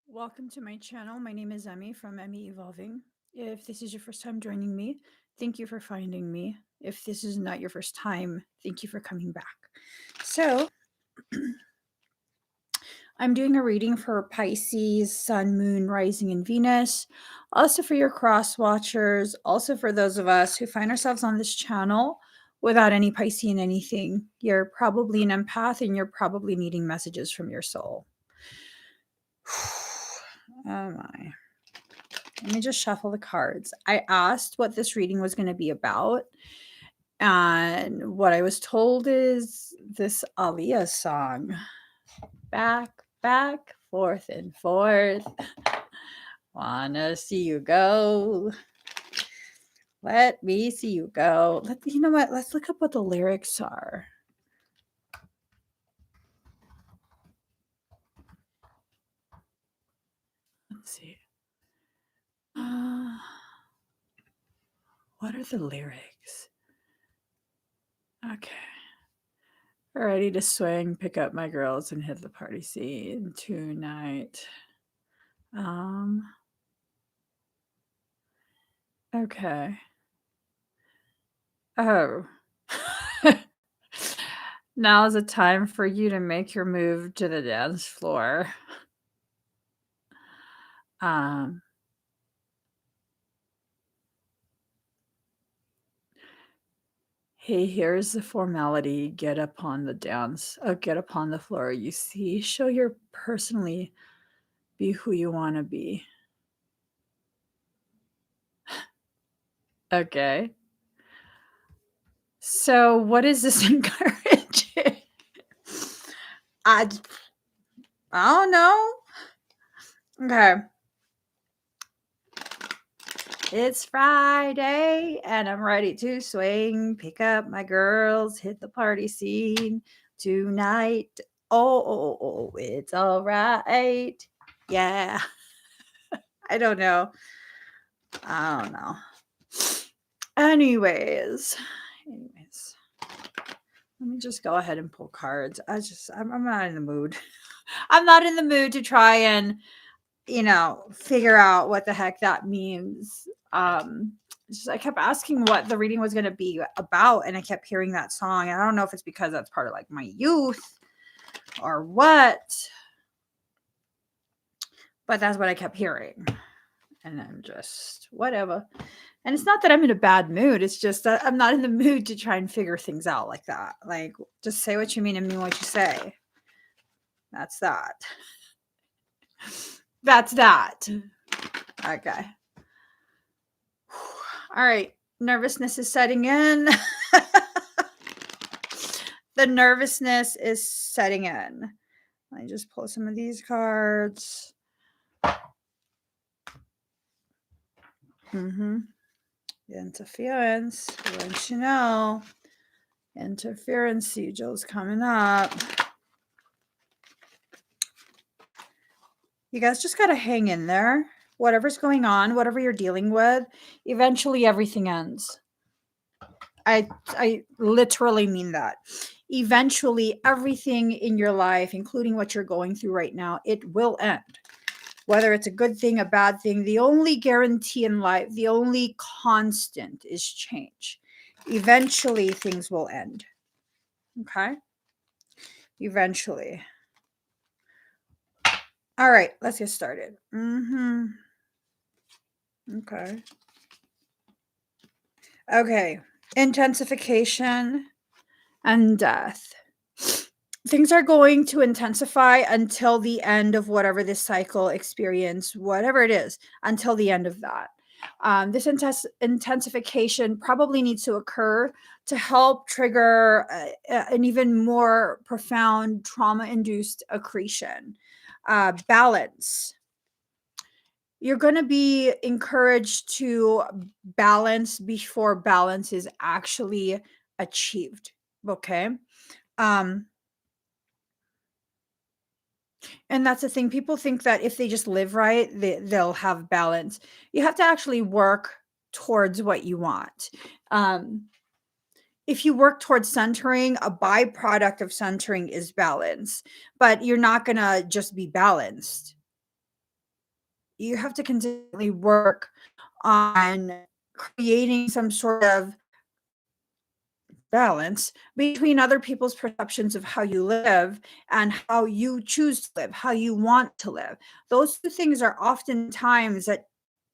Welcome to my channel. My name is Emmie from Emmie Evolving. If this is your first time joining me, thank you for finding me. If this is not your first time, thank you for coming back. So, I'm doing a reading for Pisces, Sun, Moon, Rising, and Venus. Also for your cross watchers. Also for those of us who find ourselves on this channel without any Piscean anything. You're probably an empath and you're probably needing messages from your soul. Oh my. Let me just shuffle the cards. I asked what this reading was going to be about. And what I was told is this Aaliyah song. Back, back, forth and forth. Wanna see you go. Let me see you go. You know what? Let's look up what the lyrics are. Let's see. What are the lyrics? Okay. Ready to swing, pick up my girls, and hit the party scene tonight. Okay. Oh. Now is the time for you to make your move to the dance floor. Hey, here's the formality. Get upon the floor. You see, show your personally, be who you want to be. Okay. So, what is this encouraging? I don't know. Okay. It's Friday and I'm ready to swing, pick up my girls, hit the party scene tonight. Oh, it's all right. Yeah. I don't know. Anyways, let me just go ahead and pull cards. I'm not in the mood. I'm not in the mood to try and, figure out what the heck that means. I kept asking what the reading was going to be about, and I kept hearing that song. And I don't know if it's because that's part of like my youth or what, but that's what I kept hearing. And I'm just whatever. And it's not that I'm in a bad mood. It's just that I'm not in the mood to try and figure things out like that. Like, just say what you mean and mean what you say. That's that. That's that. Okay. All right. Nervousness is setting in. The nervousness is setting in. Let me just pull some of these cards. Interference. Once you know. Interference sigil's coming up. You guys just got to hang in there. Whatever's going on, whatever you're dealing with, eventually everything ends. I literally mean that. Eventually everything in your life, including what you're going through right now, it will end. Whether it's a good thing, a bad thing, the only guarantee in life, the only constant is change. Eventually things will end. Okay? Eventually. All right, let's get started. Okay. Okay. Intensification and death. Things are going to intensify until the end of whatever this cycle experience, whatever it is, until the end of that. This intensification probably needs to occur to help trigger an even more profound trauma-induced accretion. Balance. You're going to be encouraged to balance before balance is actually achieved. Okay. And that's the thing. People think that if they just live right, they'll have balance. You have to actually work towards what you want. If you work towards centering, a byproduct of centering is balance, but you're not going to just be balanced. you have to consistently work on creating some sort of balance between other people's perceptions of how you live and how you choose to live, how you want to live. Those two things are oftentimes at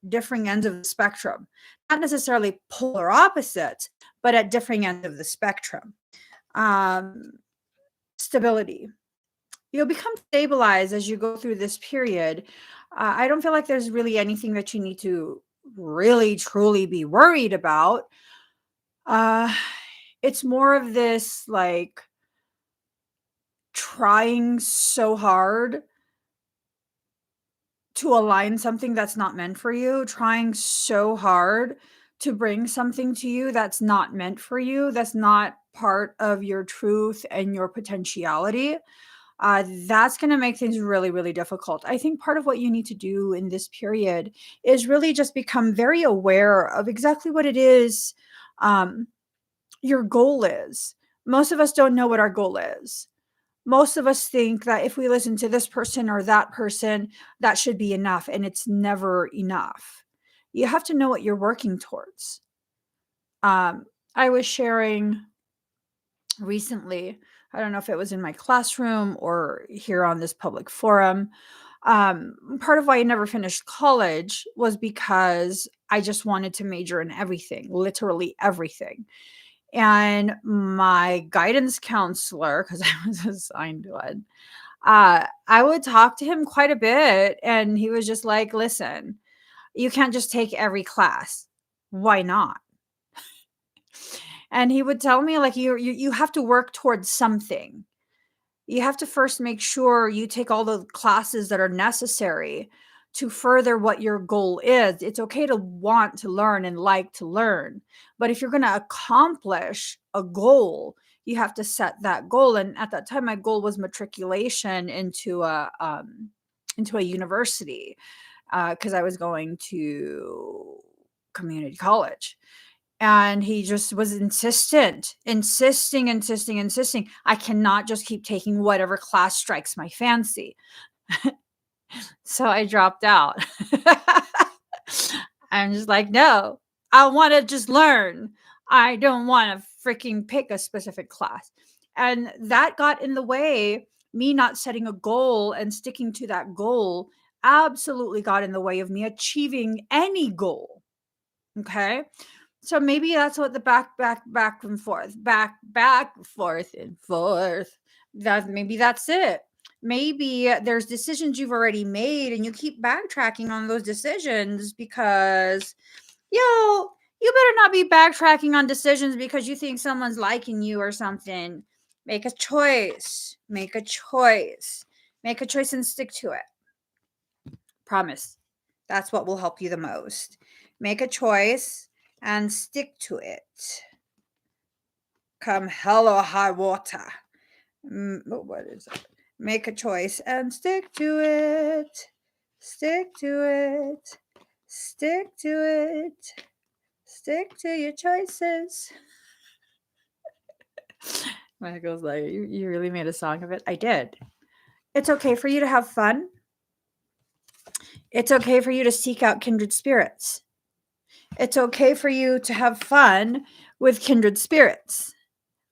differing ends of the spectrum, not necessarily polar opposites, but at differing ends of the spectrum. Um, Stability. You'll become stabilized as you go through this period. I don't feel like there's really anything that you need to really truly be worried about. Uh, it's more of this like trying so hard to align something that's not meant for you, trying so hard to bring something to you that's not meant for you, that's not part of your truth and your potentiality. That's going to make things really, really difficult. I think part of what you need to do in this period is really just become very aware of exactly what it is um, your goal is. Most of us don't know what our goal is. Most of us think that if we listen to this person or that person, that should be enough, and it's never enough. You have to know what you're working towards. I was sharing recently, I don't know if it was in my classroom or here on this public forum. Part of why I never finished college was because I just wanted to major in everything, literally everything. And my guidance counselor, because I was assigned one, I would talk to him quite a bit. And he was just like, listen, you can't just take every class. Why not? And he would tell me, like, you have to work towards something. You have to first make sure you take all the classes that are necessary to further what your goal is. It's okay to want to learn and like to learn, but if you're going to accomplish a goal, you have to set that goal. And at that time, my goal was matriculation into a university because I was going to community college. And he just was insisting. I cannot just keep taking whatever class strikes my fancy. So I dropped out. I'm just like, no, I want to just learn. I don't want to freaking pick a specific class. And that got in the way, me not setting a goal and sticking to that goal absolutely got in the way of me achieving any goal. Okay. So maybe that's what the back and forth, forth and forth. That maybe that's it. Maybe there's decisions you've already made and you keep backtracking on those decisions because you better not be backtracking on decisions because you think someone's liking you or something. Make a choice. Make a choice. Make a choice and stick to it. Promise. That's what will help you the most. Make a choice and stick to it. Come hell or high water. What is it? Make a choice and stick to it. Stick to it. Stick to it. Stick to your choices. Michael's like, you really made a song of it? I did. It's okay for you to have fun. It's okay for you to seek out kindred spirits. It's okay for you to have fun with kindred spirits.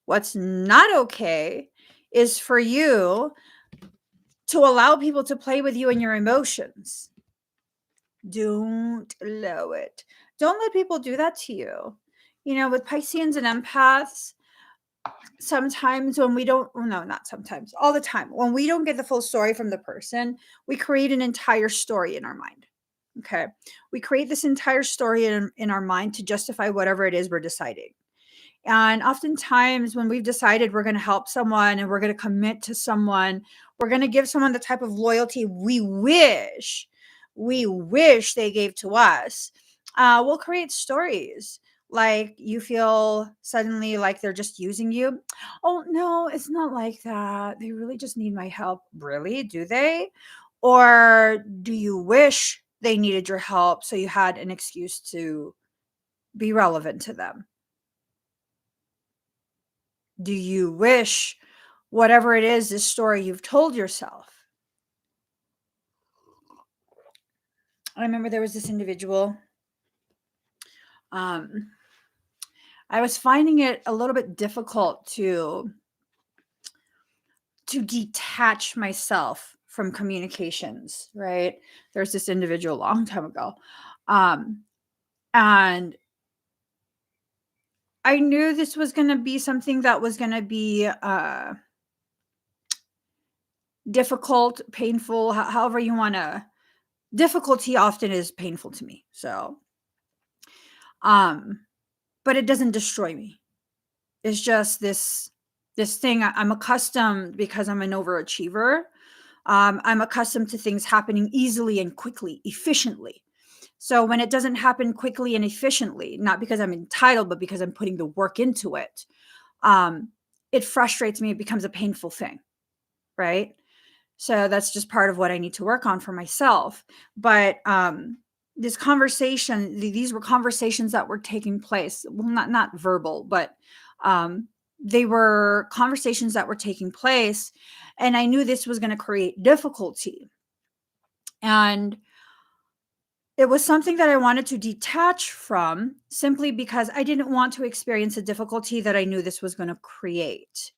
What's not okay is for you to allow people to play with you and your emotions. Don't allow it. Don't let people do that to you. You know, with Pisceans and empaths, sometimes when we don't, no, not sometimes, all the time, when we don't get the full story from the person, we create an entire story in our mind. Okay. We create this entire story in our mind to justify whatever it is we're deciding. And oftentimes, when we've decided we're going to help someone and we're going to commit to someone, we're going to give someone the type of loyalty we wish they gave to us. We'll create stories like you feel suddenly like they're just using you. Oh, no, it's not like that. They really just need my help. Really? Do they? Or do you wish they needed your help so you had an excuse to be relevant to them? Do you wish whatever it is, this story you've told yourself? I remember there was this individual. I was finding it a little bit difficult to detach myself from communications, right? There's this individual a long time ago. And I knew this was going to be something that was going to be difficult, painful, however you want to. Difficulty often is painful to me. So, but it doesn't destroy me. It's just this thing I'm accustomed, because I'm an overachiever. I'm accustomed to things happening easily and quickly, efficiently. So when it doesn't happen quickly and efficiently, not because I'm entitled, but because I'm putting the work into it, it frustrates me. It becomes a painful thing, right? So that's just part of what I need to work on for myself. But this conversation, these were conversations that were taking place. Well, not verbal, but they were conversations that were taking place, and I knew this was going to create difficulty. And it was something that I wanted to detach from, simply because I didn't want to experience a difficulty that I knew this was going to create.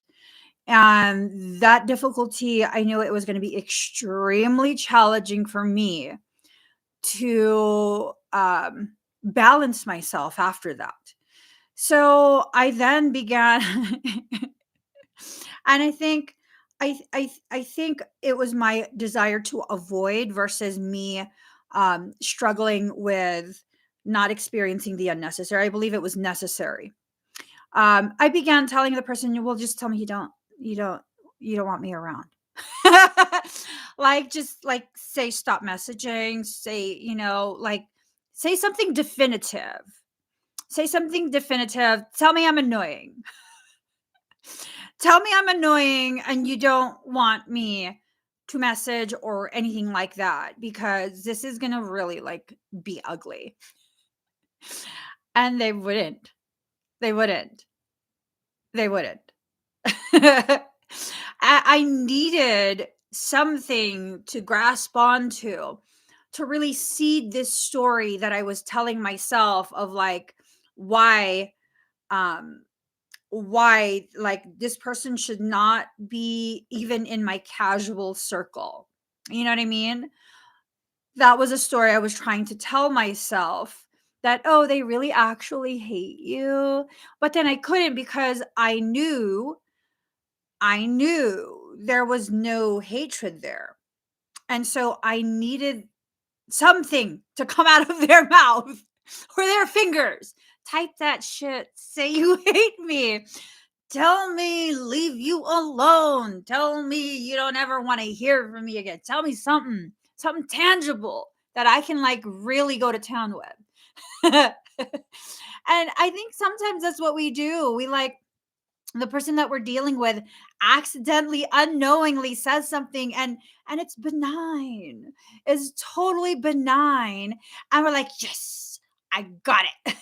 And that difficulty, I knew it was going to be extremely challenging for me to balance myself after that. So I then began, and I think it was my desire to avoid versus me struggling with not experiencing the unnecessary. I believe it was necessary. I began telling the person, "Well, just tell me you don't, you don't want me around." Like, just like, say stop messaging, say, like, say something definitive. Say something definitive. Tell me I'm annoying. Tell me I'm annoying and you don't want me to message or anything like that, because this is going to really like be ugly. And they wouldn't. They wouldn't. They wouldn't. I needed something to grasp onto, to really seed this story that I was telling myself of like why um why like this person should not be even in my casual circle. You know what I mean? That was a story I was trying to tell myself, that, oh, they really actually hate you. But then I couldn't, because I knew there was no hatred there. And so I needed something to come out of their mouth or their fingers. Type that shit. Say you hate me. Tell me leave you alone. Tell me you don't ever want to hear from me again. Tell me something tangible that I can like really go to town with. And I think sometimes that's what we do. We like, the person that we're dealing with accidentally, unknowingly says something, and it's benign. It's totally benign. And we're like, yes, I got it.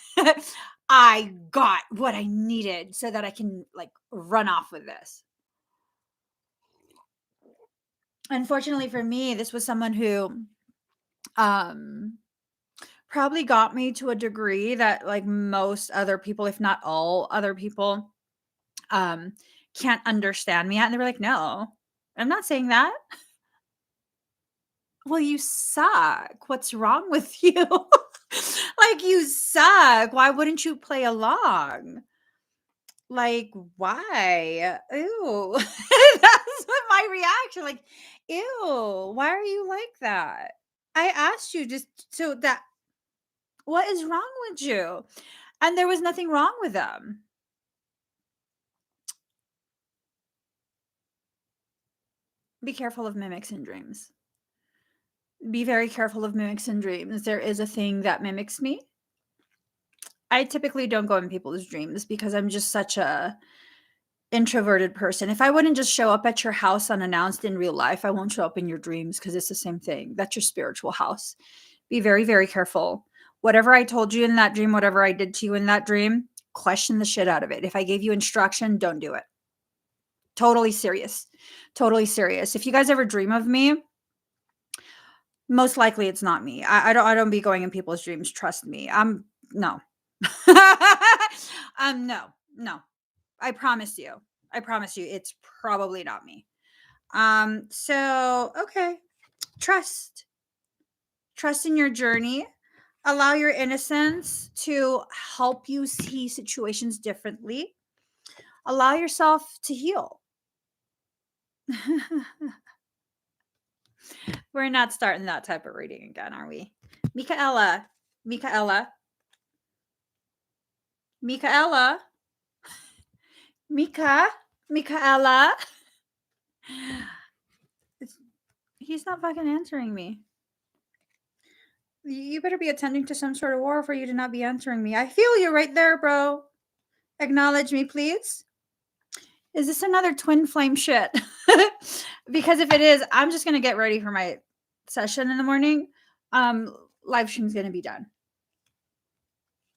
I got what I needed so that I can like run off with this. Unfortunately for me, this was someone who um probably got me to a degree that like most other people, if not all other people, um can't understand me at. And they were like, no, I'm not saying that. Well, you suck. What's wrong with you? Like, you suck. Why wouldn't you play along? Like, why? Ew. That's what my reaction. Like, ew. Why are you like that? I asked you just so that, what is wrong with you? And there was nothing wrong with them. Be careful of mimics in dreams. Be very careful of mimics in dreams. There is a thing that mimics me. I typically don't go in people's dreams because I'm just such a introverted person. If I wouldn't just show up at your house unannounced in real life, I won't show up in your dreams, because it's the same thing. That's your spiritual house. Be very, very careful. Whatever I told you in that dream, whatever I did to you in that dream, question the shit out of it. If I gave you instruction, don't do it. Totally serious. Totally serious. If you guys ever dream of me, Most likely it's not me. I don't be going in people's dreams, trust me. No. No, no. I promise you. I promise you it's probably not me. So okay. Trust. Trust in your journey. Allow your innocence to help you see situations differently. Allow yourself to heal. We're not starting that type of reading again, are we? Michaela. Michaela. Michaela. Michaela. He's not fucking answering me. You better be attending to some sort of war for you to not be answering me. I feel you right there, bro. Acknowledge me, please. Is this another twin flame shit? Because if it is, I'm just gonna get ready for my session in the morning. Live stream's gonna be done.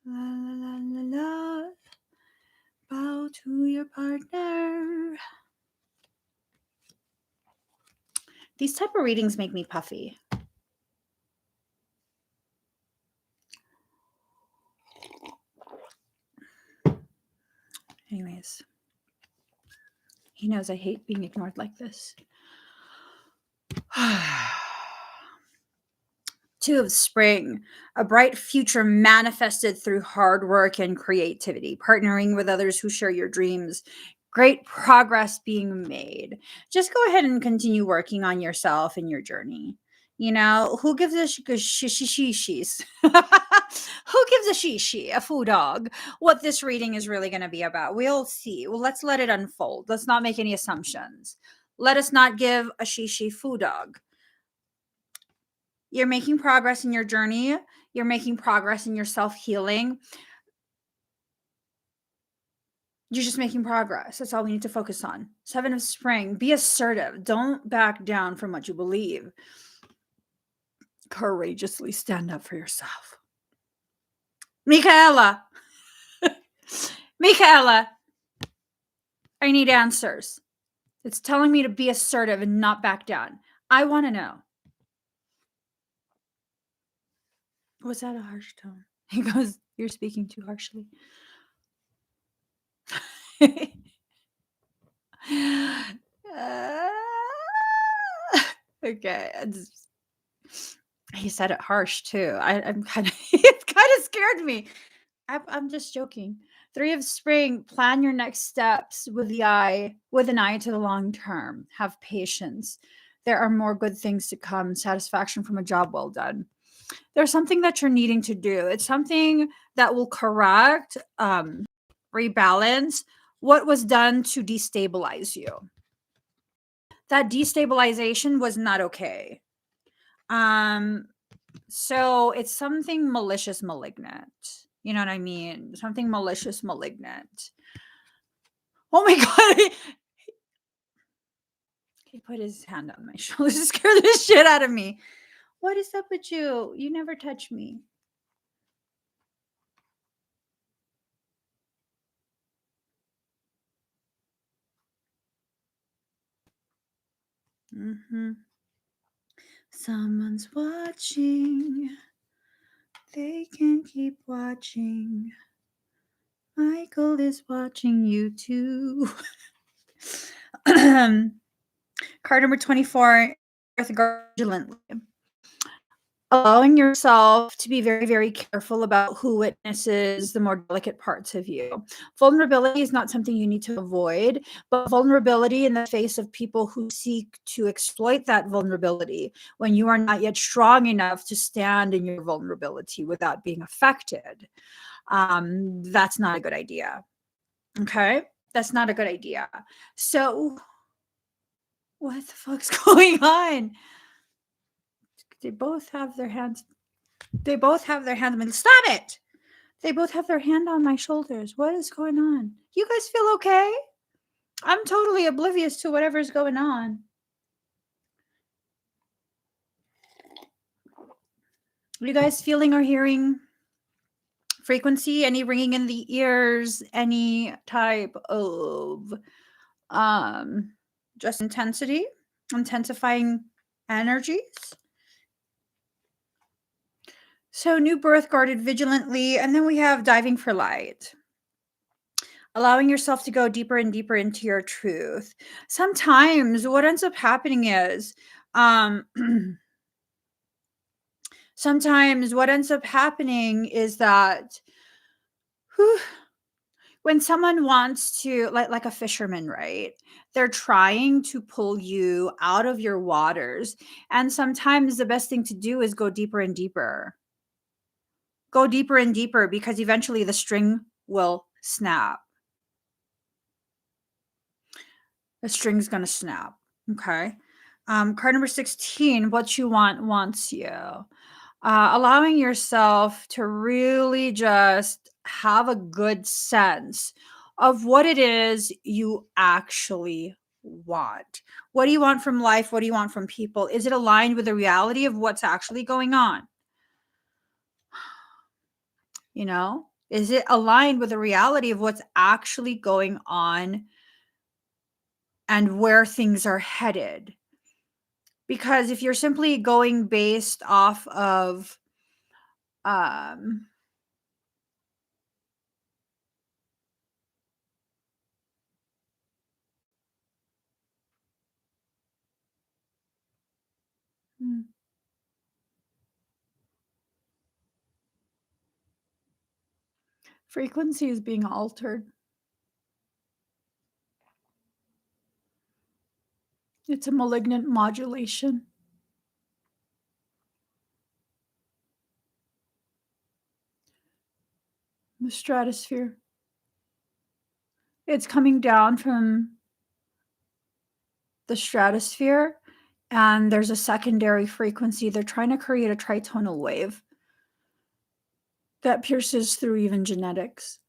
La, la, la, la, la. Bow to your partner. These type of readings make me puffy. Anyways, he knows I hate being ignored like this. Two of Spring, a bright future manifested through hard work and creativity, partnering with others who share your dreams. Great progress being made. Just go ahead and continue working on yourself and your journey. You know, who gives a shishis? Who gives a shishi, a foo dog, what this reading is really going to be about? We'll see. Well, let's let it unfold. Let's not make any assumptions. Let us not give a shishi foo dog. You're making progress in your journey. You're making progress in your self-healing. You're just making progress. That's all we need to focus on. Seven of Spring. Be assertive. Don't back down from what you believe. Courageously stand up for yourself. Michaela. Michaela. I need answers. It's telling me to be assertive and not back down. I want to know. Was that a harsh tone? He goes, you're speaking too harshly. Okay. He said it harsh too. I'm kind of, it kind of scared me. I'm just joking. Three of Spring, plan your next steps with an eye to the long term. Have patience. There are more good things to come. Satisfaction from a job well done. There's something that you're needing to do. It's something that will correct, rebalance what was done to destabilize you. That destabilization was not okay. So it's something malicious, malignant. You know what I mean? Something malicious, malignant. Oh my God. He put his hand on my shoulder to scare the shit out of me. What is up with you? You never touch me. Someone's watching. They can keep watching. Michael is watching you too. Card number 24, vigilantly. Allowing yourself to be very, very careful about who witnesses the more delicate parts of you. Vulnerability is not something you need to avoid, but vulnerability in the face of people who seek to exploit that vulnerability when you are not yet strong enough to stand in your vulnerability without being affected. That's not a good idea. Okay? That's not a good idea. So, what the fuck's going on? They both have their hands. Stop it. They both have their hand on my shoulders. What is going on? You guys feel okay? I'm totally oblivious to whatever's going on. Are you guys feeling or hearing frequency? Any ringing in the ears? Any type of just intensifying energies? So, new birth guarded vigilantly. And then we have diving for light, allowing yourself to go deeper and deeper into your truth. Sometimes what ends up happening is, um, sometimes what ends up happening is that whew, when someone wants to, like a fisherman, right? They're trying to pull you out of your waters. And sometimes the best thing to do is go deeper and deeper. Go deeper and deeper because eventually the string will snap. The string's gonna snap. Okay. Card number 16, what you want wants you. Allowing yourself to really just have a good sense of what it is you actually want. What do you want from life? What do you want from people? Is it aligned with the reality of what's actually going on? You know, is it aligned with the reality of what's actually going on and where things are headed? Because if you're simply going based off of um hmm, frequency is being altered. It's a malignant modulation. The stratosphere. It's coming down from the stratosphere, and there's a secondary frequency. They're trying to create a tritonal wave that pierces through even genetics.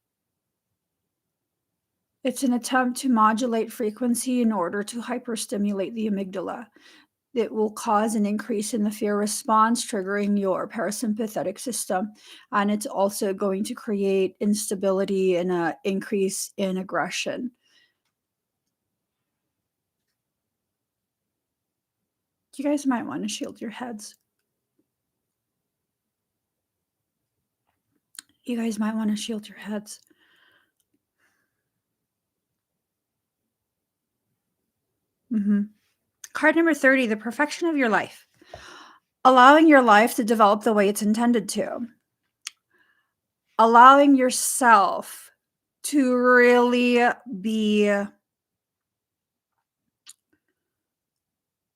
It's an attempt to modulate frequency in order to hyperstimulate the amygdala. It will cause an increase in the fear response, triggering your parasympathetic system. And it's also going to create instability and an increase in aggression. You guys might want to shield your heads. You guys might want to shield your heads. Card number 30, the perfection of your life. Allowing your life to develop the way it's intended to. Allowing yourself to really be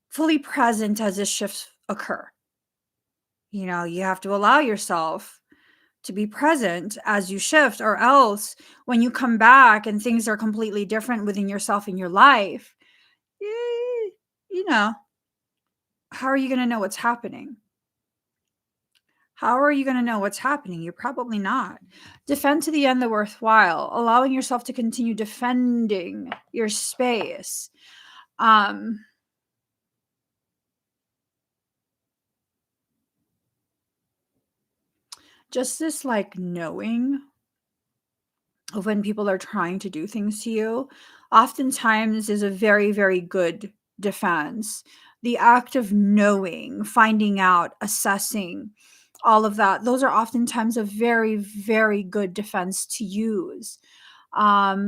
fully present as this shifts occur. You know, you have to allow yourself to be present as you shift, or else when you come back and things are completely different within yourself and your life, eh, you know, how are you going to know what's happening? How are you going to know what's happening? You're probably not. Defend to the end the worthwhile, allowing yourself to continue defending your space. Um, just this like knowing of when people are trying to do things to you, oftentimes is a very, very good defense. The act of knowing, finding out, assessing, all of that, those are oftentimes a very, very good defense to use.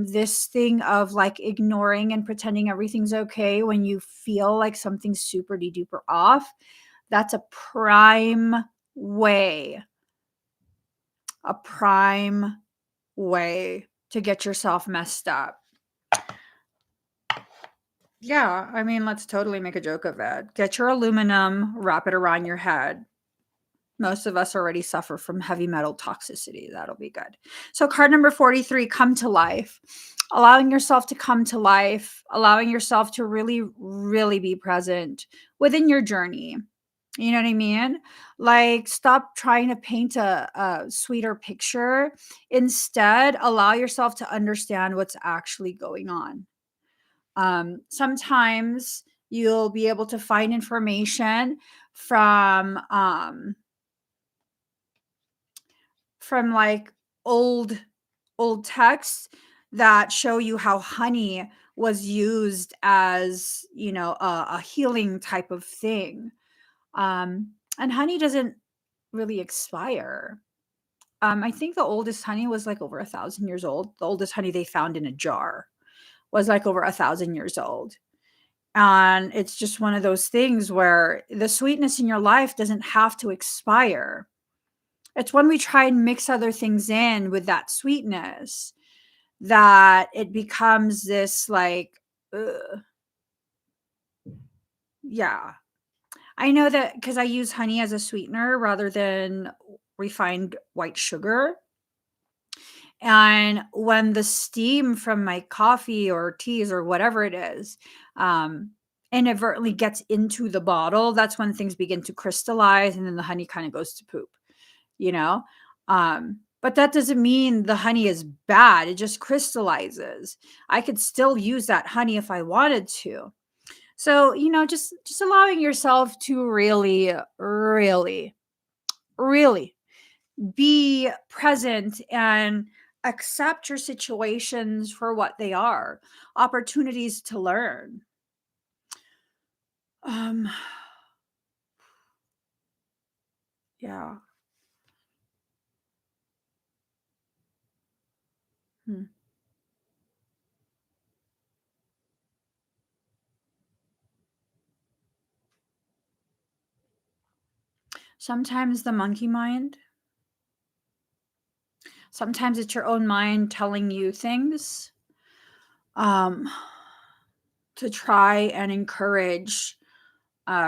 This thing of like ignoring and pretending everything's okay when you feel like something's super duper off, that's way, a prime way to get yourself messed up. Yeah, I mean, let's totally make a joke of it. Get your aluminum, wrap it around your head. Most of us already suffer from heavy metal toxicity. That'll be good. So, card number 43, come to life. Allowing yourself to come to life, allowing yourself to really, really be present within your journey. You know what I mean? Like, stop trying to paint a sweeter picture. Instead, allow yourself to understand what's actually going on. Sometimes you'll be able to find information from like old texts that show you how honey was used as, a healing type of thing. And honey doesn't really expire. I think the oldest honey was like over 1,000 years old. The oldest honey they found in a jar was like over 1,000 years old. And it's just one of those things where the sweetness in your life doesn't have to expire. It's when we try and mix other things in with that sweetness that it becomes this like, ugh, yeah. I know that because I use honey as a sweetener rather than refined white sugar. And when the steam from my coffee or teas or whatever it is, inadvertently gets into the bottle, that's when things begin to crystallize and then the honey kind of goes to poop, you know? But that doesn't mean the honey is bad. It just crystallizes. I could still use that honey if I wanted to. So, just allowing yourself to really, really, really be present and accept your situations for what they are, opportunities to learn. Um, yeah. Hmm. Sometimes the monkey mind, sometimes it's your own mind telling you things um, to try and encourage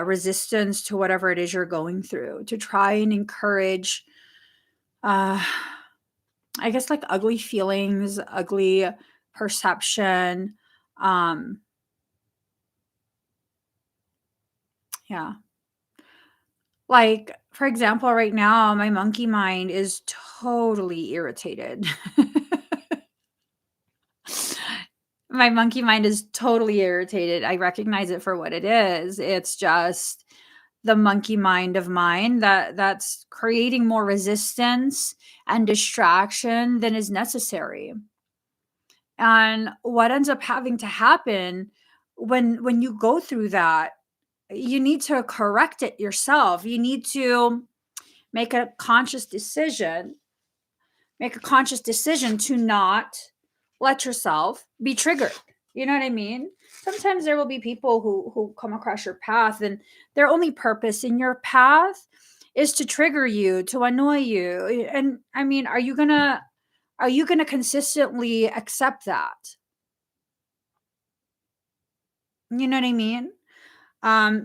resistance to whatever it is you're going through, to try and encourage, uh, I guess, like ugly feelings, ugly perception. Um, yeah. Like, for example, right now, my monkey mind is totally irritated. My monkey mind is totally irritated. I recognize it for what it is. It's just the monkey mind of mine that's creating more resistance and distraction than is necessary. And what ends up having to happen when you go through that, you need to correct it yourself. You need to make a conscious decision make a conscious decision to not let yourself be triggered. You know what I mean? Sometimes there will be people who come across your path and their only purpose in your path is to trigger you, to annoy you. And I mean, are you going to consistently accept that? You know what I mean?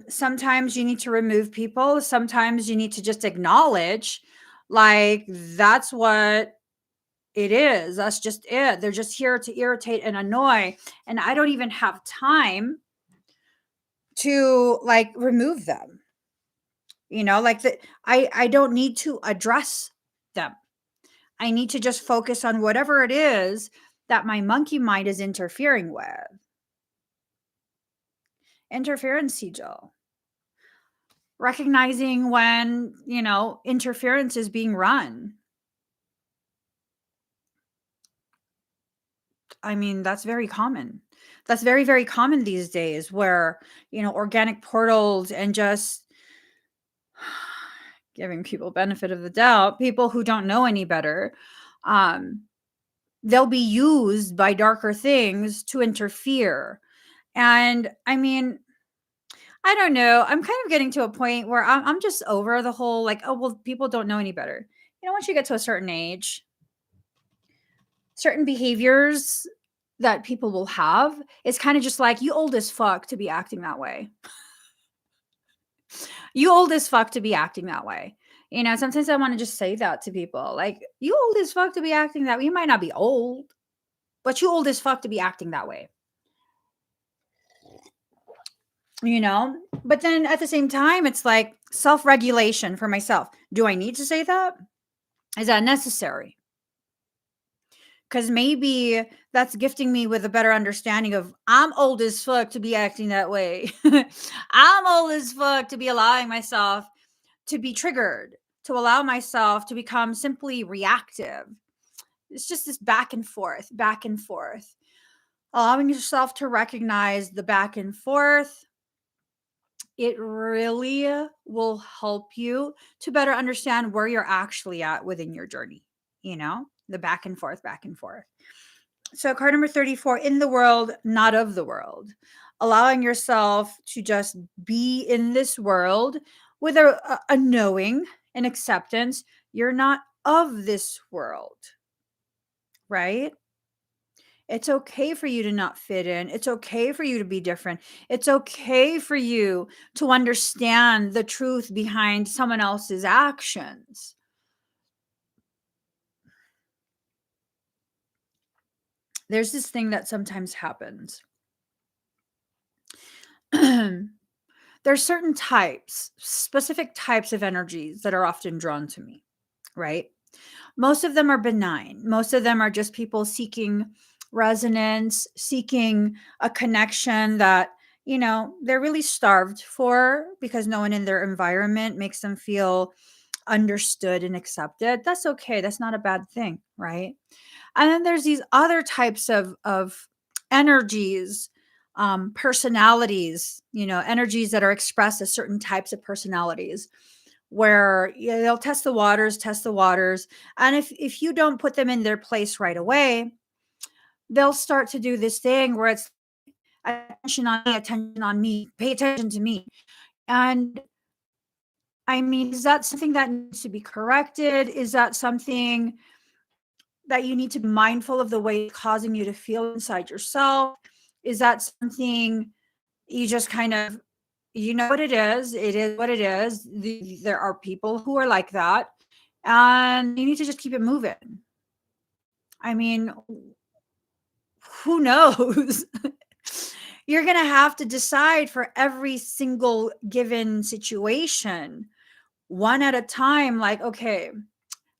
Sometimes you need to remove people, sometimes you need to just acknowledge like that's what it is. That's just it. They're just here to irritate and annoy. And I don't even have time to like remove them. Like that I don't need to address them. I need to just focus on whatever it is that my monkey mind is interfering with. Interference sigil. Recognizing when, interference is being run. I mean, that's very common. That's very, very common these days where, organic portals and just giving people benefit of the doubt, people who don't know any better, um, they'll be used by darker things to interfere. And I mean, I don't know. I'm kind of getting to a point where I'm just over the whole like, oh, well, people don't know any better. Once you get to a certain age, certain behaviors that people will have, it's kind of just like, you old as fuck to be acting that way. You old as fuck to be acting that way. Sometimes I want to just say that to people. Like, you old as fuck to be acting that way. You might not be old, but you old as fuck to be acting that way. But then at the same time, it's like self-regulation for myself. Do I need to say that? Is that necessary? Because maybe that's gifting me with a better understanding of I'm old as fuck to be acting that way. I'm old as fuck to be allowing myself to be triggered, to allow myself to become simply reactive. It's just this back and forth, back and forth. Allowing yourself to recognize the back and forth it really will help you to better understand where you're actually at within your journey, the back and forth, back and forth. So, card number 34, in the world, not of the world. Allowing yourself to just be in this world with a knowing, an acceptance. You're not of this world, right? It's okay for you to not fit in. It's okay for you to be different. It's okay for you to understand the truth behind someone else's actions. There's this thing that sometimes happens. There's certain types, specific types of energies that are often drawn to me, right? Most of them are benign. Most of them are just people seeking resonance, seeking a connection that, they're really starved for because no one in their environment makes them feel understood and accepted. That's okay. That's not a bad thing, right? And then there's these other types of energies, personalities, energies that are expressed as certain types of personalities where they'll test the waters. And if you don't put them in their place right away, they'll start to do this thing where it's attention on me, pay attention to me. And I mean, is that something that needs to be corrected? Is that something that you need to be mindful of the way it's causing you to feel inside yourself? Is that something you just kind of, what it is? It is what it is. There are people who are like that, and you need to just keep it moving. I mean, who knows? You're going to have to decide for every single given situation, one at a time, like, okay,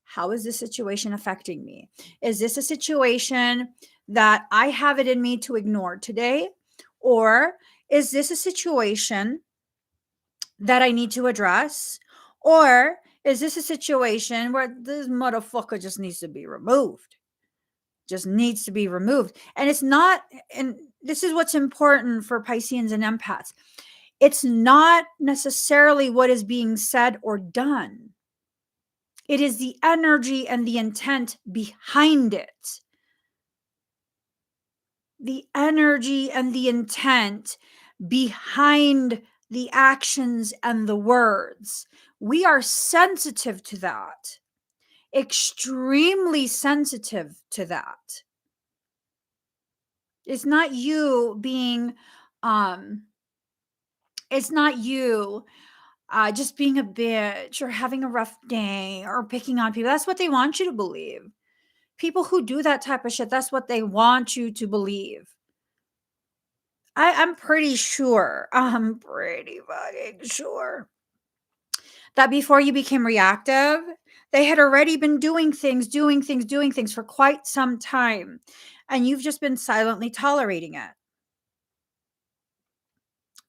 how is this situation affecting me? Is this a situation that I have it in me to ignore today? Or is this a situation that I need to address? Or is this a situation where this motherfucker just needs to be removed? Just needs to be removed. And it's not, and this is what's important for Pisceans and empaths. It's not necessarily what is being said or done. It is the energy and the intent behind it. The energy and the intent behind the actions and the words. We are sensitive to that. Extremely sensitive to that. It's not you being, it's not you just being a bitch or having a rough day or picking on people. That's what they want you to believe. People who do that type of shit, that's what they want you to believe. I'm pretty fucking sure that before you became reactive, they had already been doing things for quite some time. And you've just been silently tolerating it.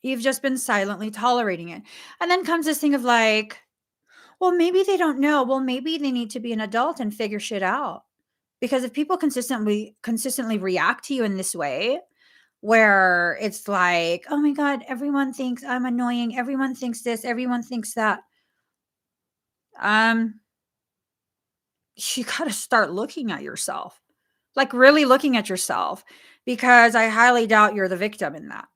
You've just been silently tolerating it. And then comes this thing of like, well, maybe they don't know. Well, maybe they need to be an adult and figure shit out. Because if people consistently react to you in this way, where it's like, oh my God, everyone thinks I'm annoying. Everyone thinks this. Everyone thinks that. You got to start looking at yourself, like really looking at yourself, because I highly doubt you're the victim in that.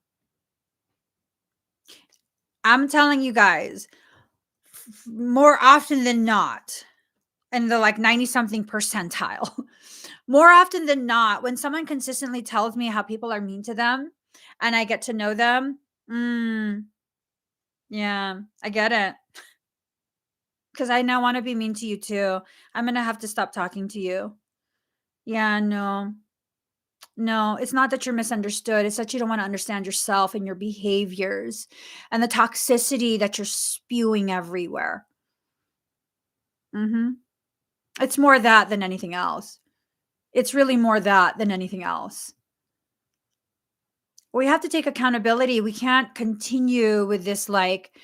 I'm telling you guys, more often than not, in the like 90 something percentile, more often than not, when someone consistently tells me how people are mean to them and I get to know them, yeah, I get it. Because I now want to be mean to you too. I'm going to have to stop talking to you. Yeah, no. No, it's not that you're misunderstood. It's that you don't want to understand yourself and your behaviors and the toxicity that you're spewing everywhere. It's more that than anything else. It's really more that than anything else. We have to take accountability. We can't continue with this like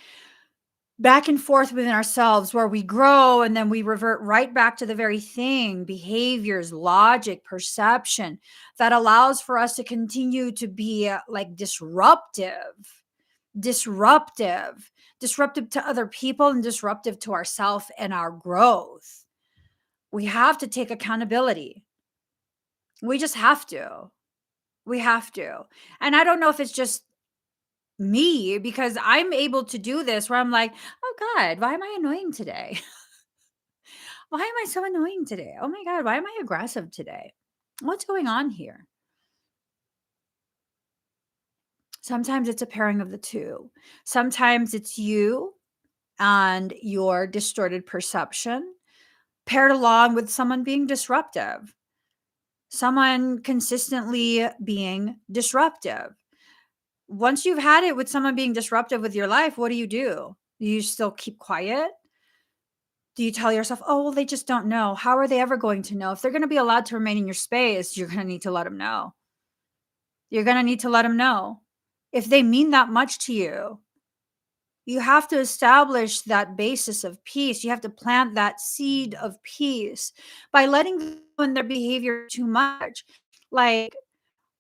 back and forth within ourselves where we grow and then we revert right back to the very thing, behaviors, logic, perception that allows for us to continue to be like disruptive disruptive to other people and disruptive to ourselves and our growth. We have to take accountability. We just have to. We have to. And I don't know if it's just me, because I'm able to do this where I'm like, oh God, why am I annoying today? Why am I so annoying today? Oh my God, why am I aggressive today? What's going on here? Sometimes it's a pairing of the two. Sometimes it's you and your distorted perception paired along with someone being disruptive, someone consistently being disruptive. Once you've had it with someone being disruptive with your life, what do? Do you still keep quiet? Do you tell yourself, oh, well, they just don't know? How are they ever going to know? If they're going to be allowed to remain in your space, you're going to need to let them know. You're going to need to let them know. If they mean that much to you, you have to establish that basis of peace. You have to plant that seed of peace by letting them know in their behavior too much. Like,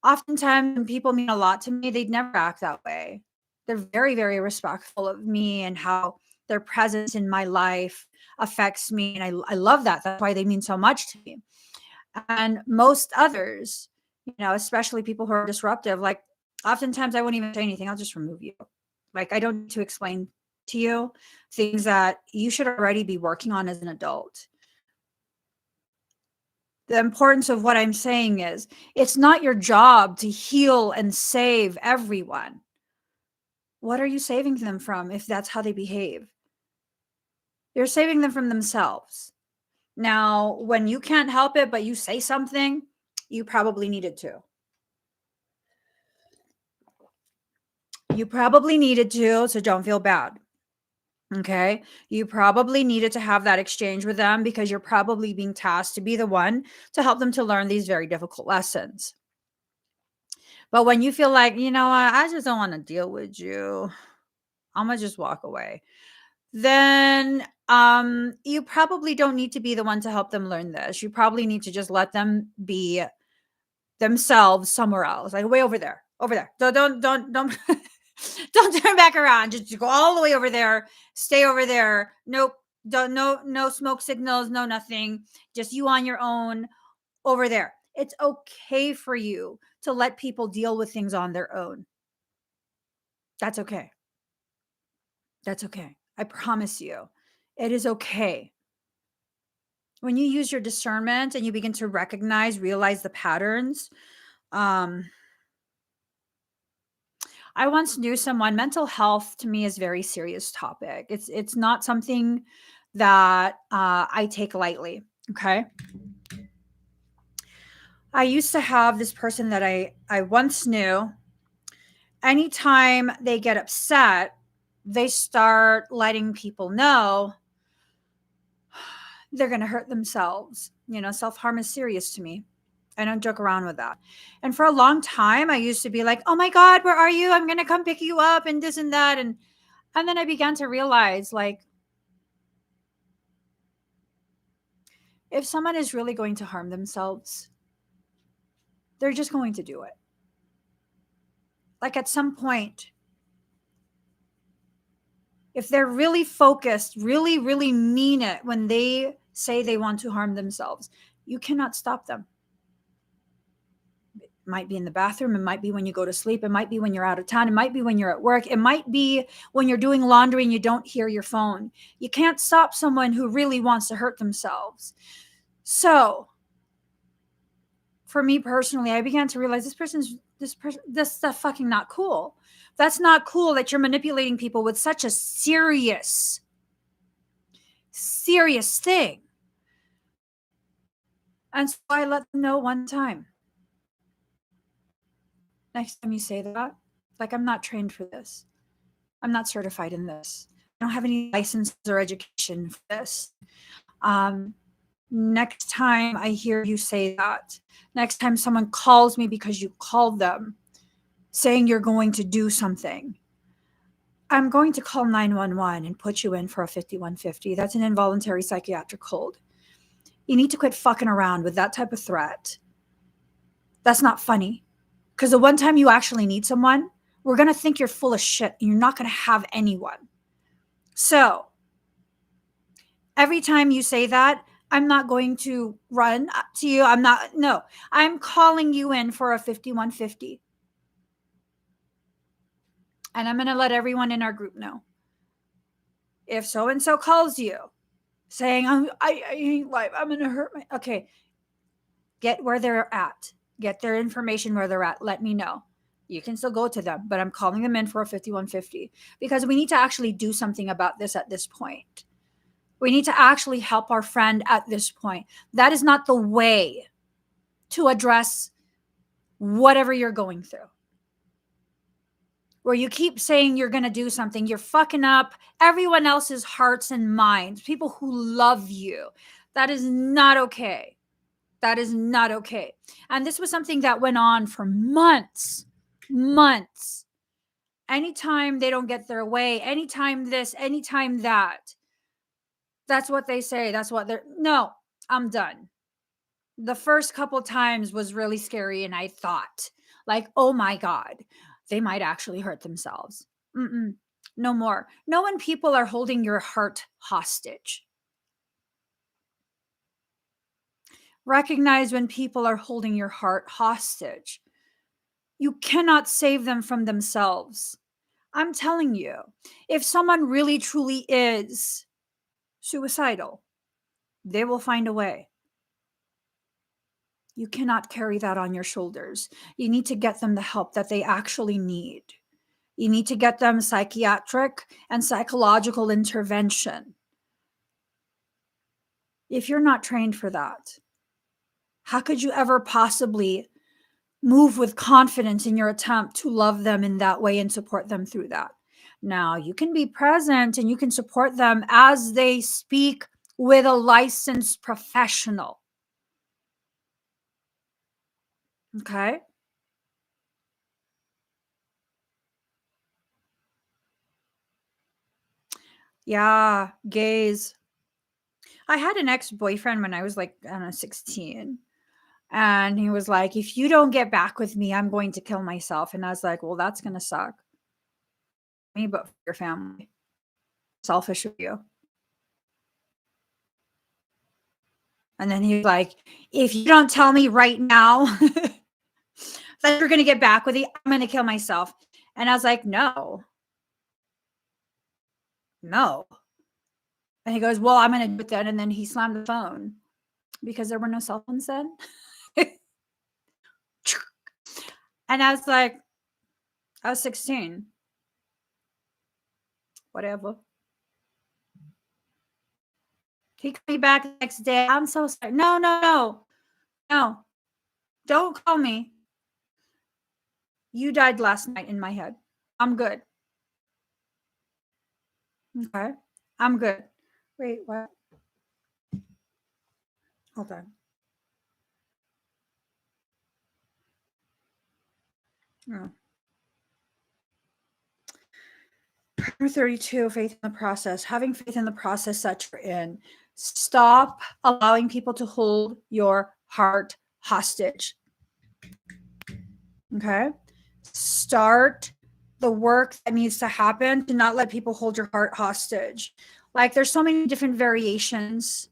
oftentimes when people mean a lot to me, they'd never act that way. They're very, very respectful of me and how their presence in my life affects me. And I love that. That's why they mean so much to me. And most others, especially people who are disruptive, like oftentimes I won't even say anything. I'll just remove you. Like, I don't need to explain to you things that you should already be working on as an adult. The importance of what I'm saying is it's not your job to heal and save everyone. What are you saving them from if that's how they behave? You're saving them from themselves. Now, when you can't help it, but you say something, you probably needed to. You probably needed to, so don't feel bad. Okay. You probably needed to have that exchange with them because you're probably being tasked to be the one to help them to learn these very difficult lessons. But when you feel like, you know what, I just don't want to deal with you, I'm going to just walk away. Then you probably don't need to be the one to help them learn this. You probably need to just let them be themselves somewhere else, like way over there. Don't don't turn back around. Just go all the way over there. Stay over there. Nope. Don't no smoke signals, no nothing. Just you on your own over there. It's okay for you to let people deal with things on their own. That's okay. That's okay. I promise you. It is okay. When you use your discernment and you begin to realize the patterns, I once knew someone. Mental health to me is a very serious topic. It's not something that I take lightly. Okay. I used to have this person that I once knew. Anytime they get upset, they start letting people know they're going to hurt themselves. Self-harm is serious to me. I don't joke around with that. And for a long time, I used to be like, oh my God, where are you? I'm going to come pick you up and this and that. And then I began to realize, like, if someone is really going to harm themselves, they're just going to do it. Like, at some point, if they're really focused, really, really mean it when they say they want to harm themselves, you cannot stop them. It might be in the bathroom. It might be when you go to sleep. It might be when you're out of town. It might be when you're at work. It might be when you're doing laundry and you don't hear your phone. You can't stop someone who really wants to hurt themselves. So for me personally, I began to realize this stuff fucking not cool. That's not cool that you're manipulating people with such a serious thing. And so I let them know one time. Next time you say that, like, I'm not trained for this. I'm not certified in this. I don't have any license or education for this. Next time I hear you say that, next time someone calls me because you called them saying you're going to do something, I'm going to call 911 and put you in for a 5150. That's an involuntary psychiatric hold. You need to quit fucking around with that type of threat. That's not funny. Because the one time you actually need someone, we're going to think you're full of shit and you're not going to have anyone. So every time you say that, I'm not going to run up to you. I'm calling you in for a 5150. And I'm going to let everyone in our group know. If so-and-so calls you saying, I hate life, I'm going to hurt my, okay, get where they're at. Get their information where they're at. Let me know. You can still go to them, but I'm calling them in for a 5150 because we need to actually do something about this at this point. We need to actually help our friend at this point. That is not the way to address whatever you're going through. Where you keep saying you're going to do something, you're fucking up everyone else's hearts and minds, people who love you. That is not okay. That is not okay. And this was something that went on for months. Anytime they don't get their way, anytime this, anytime that, that's what they say. That's what they're, no, I'm done. The first couple times was really scary. And I thought like, oh my God, they might actually hurt themselves. No more. No, when people are holding your heart hostage. Recognize when people are holding your heart hostage. You cannot save them from themselves. I'm telling you, if someone really truly is suicidal, they will find a way. You cannot carry that on your shoulders. You need to get them the help that they actually need. You need to get them psychiatric and psychological intervention. If you're not trained for that, how could you ever possibly move with confidence in your attempt to love them in that way and support them through that? Now, you can be present and you can support them as they speak with a licensed professional. Okay? Yeah, gays. I had an ex-boyfriend when I was like, I don't know, 16. And he was like, if you don't get back with me, I'm going to kill myself. And I was like, well, that's going to suck. Me, but for your family. Selfish of you. And then he was like, if you don't tell me right now that you're going to get back with me, I'm going to kill myself. And I was like, no. And he goes, well, I'm going to do it then. And then he slammed the phone because there were no cell phones then. And I was like, I was 16. Whatever. He called me back the next day. I'm so sorry. No. Don't call me. You died last night in my head. I'm good. Okay. I'm good. Wait, what? Hold on. Oh. Number 32, faith in the process. Having faith in the process that you're in. Stop allowing people to hold your heart hostage. Okay? Start the work that needs to happen to not let people hold your heart hostage. Like there's so many different variations,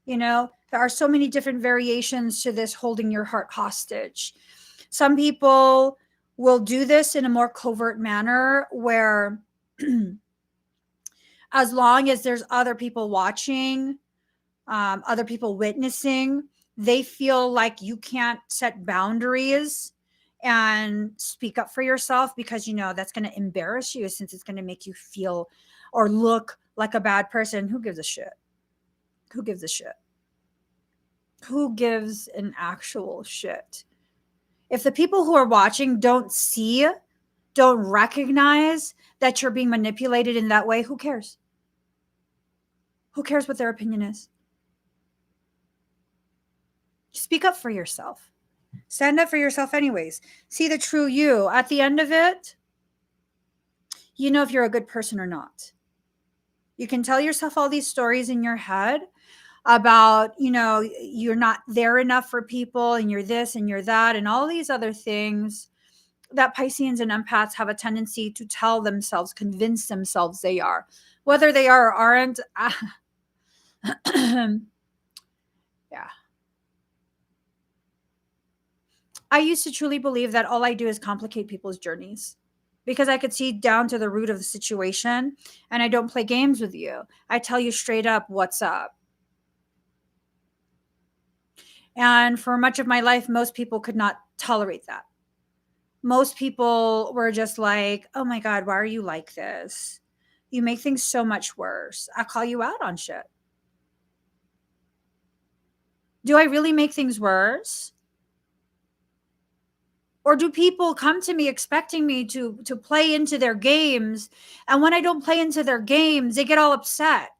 there are so many different variations to this holding your heart hostage. Some people will do this in a more covert manner where as long as there's other people watching, other people witnessing, they feel like you can't set boundaries and speak up for yourself because that's going to embarrass you, since it's going to make you feel or look like a bad person. Who gives a shit? Who gives an actual shit? If the people who are watching don't recognize that you're being manipulated in that way, who cares? Who cares what their opinion is? Speak up for yourself. Stand up for yourself anyways. See the true you. At the end of it, you know if you're a good person or not. You can tell yourself all these stories in your head about, you're not there enough for people and you're this and you're that and all these other things. that Pisceans and empaths have a tendency to tell themselves, convince themselves they are. Whether they are or aren't, yeah. I used to truly believe that all I do is complicate people's journeys because I could see down to the root of the situation, and I don't play games with you. I tell you straight up what's up. And for much of my life, most people could not tolerate that. Most people were just like, oh my God, why are you like this? You make things so much worse. I'll call you out on shit. Do I really make things worse? Or do people come to me expecting me to play into their games, and when I don't play into their games, they get all upset?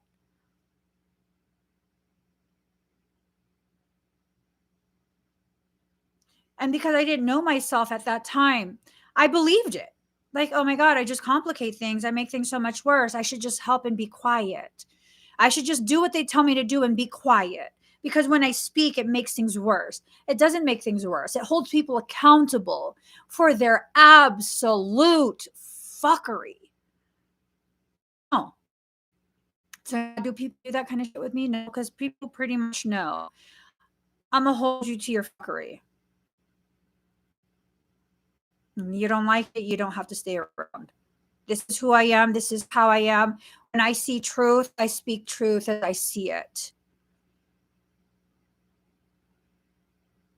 And because I didn't know myself at that time, I believed it. Like, oh my God, I just complicate things. I make things so much worse. I should just help and be quiet. I should just do what they tell me to do and be quiet. Because when I speak, it makes things worse. It doesn't make things worse. It holds people accountable for their absolute fuckery. Oh. So do people do that kind of shit with me? No, because people pretty much know I'm going to hold you to your fuckery. You don't like it, you don't have to stay around. This is who I am. This is how I am. When I see truth, I speak truth as I see it.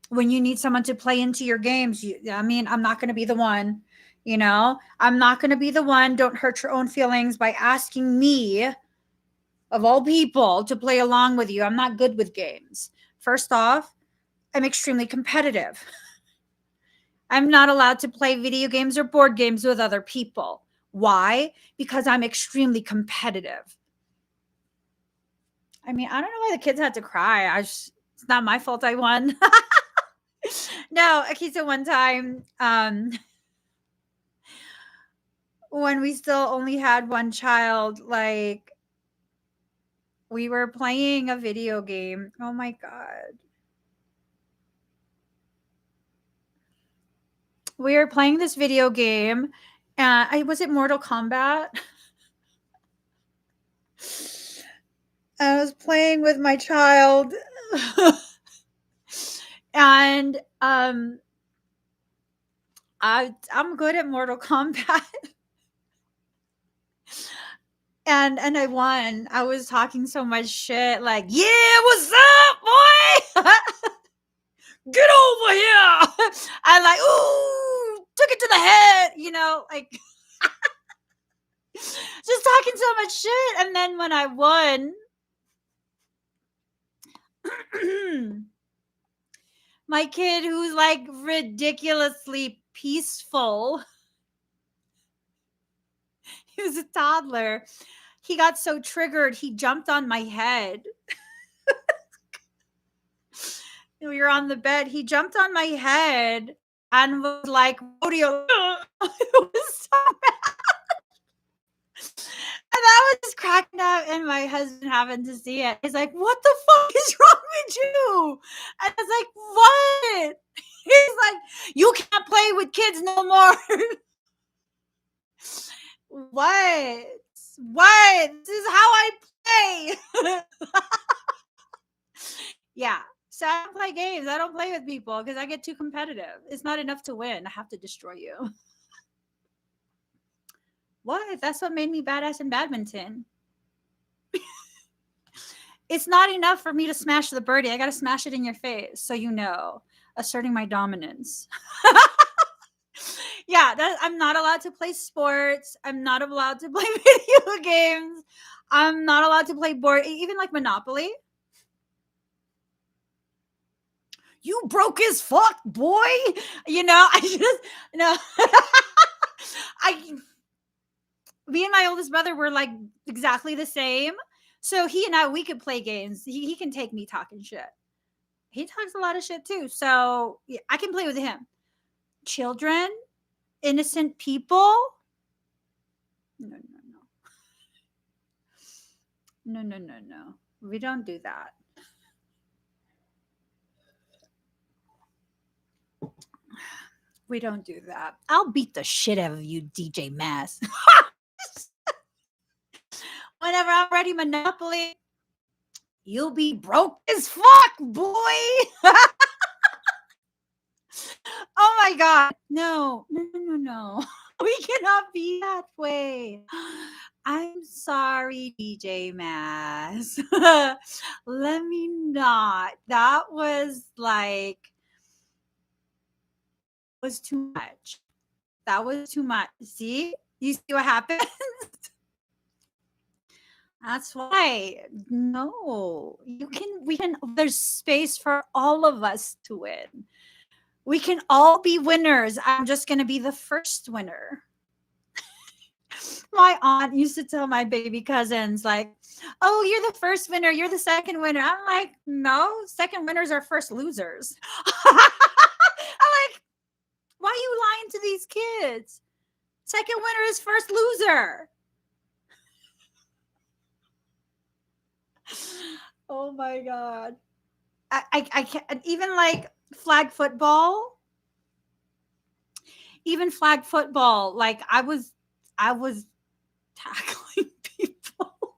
When you need someone to play into your games, I'm not going to be the one, I'm not going to be the one. Don't hurt your own feelings by asking me, of all people, to play along with you. I'm not good with games. First off, I'm extremely competitive. I'm not allowed to play video games or board games with other people. Why? Because I'm extremely competitive. I don't know why the kids had to cry. It's not my fault I won. No, okay, so one time, when we still only had one child, like, we were playing a video game. Oh my God. We were playing this video game. Was it Mortal Kombat? I was playing with my child. And I'm good at Mortal Kombat. And I won. I was talking so much shit, like, yeah, what's up, boy? Get over here. I like, ooh, took it to the head, like just talking so much shit. And then when I won, my kid, who's like ridiculously peaceful, he was a toddler, he got so triggered, he jumped on my head. We were on the bed. He jumped on my head and was like, rodeo. It was so bad. And I was just cracking up, and my husband happened to see it. He's like, what the fuck is wrong with you? And I was like, what? He's like, you can't play with kids no more. What? What? This is how I play. Yeah. So I don't play games. I don't play with people because I get too competitive. It's not enough to win. I have to destroy you. What? That's what made me badass in badminton. It's not enough for me to smash the birdie. I got to smash it in your face so you know. Asserting my dominance. Yeah, I'm not allowed to play sports. I'm not allowed to play video games. I'm not allowed to play board, even like Monopoly. You broke as fuck, boy. I just, no. Me and my oldest brother were like exactly the same. So he and we could play games. He can take me talking shit. He talks a lot of shit too. So yeah, I can play with him. Children, innocent people. No, no, no. No, no, no, no. We don't do that. We don't do that. I'll beat the shit out of you, DJ Mass. Whenever I'm ready Monopoly, you'll be broke as fuck, boy. Oh my God. No. We cannot be that way. I'm sorry, DJ Mass. Let me not. That was like, was too much. That was too much. See? You see what happened? That's why. No, we can, there's space for all of us to win. We can all be winners. I'm just going to be the first winner. My aunt used to tell my baby cousins, like, oh, you're the first winner. You're the second winner. I'm like, no, second winners are first losers. I'm like, why are you lying to these kids? Second winner is first loser. Oh my God. I can't, even like flag football, like I was tackling people.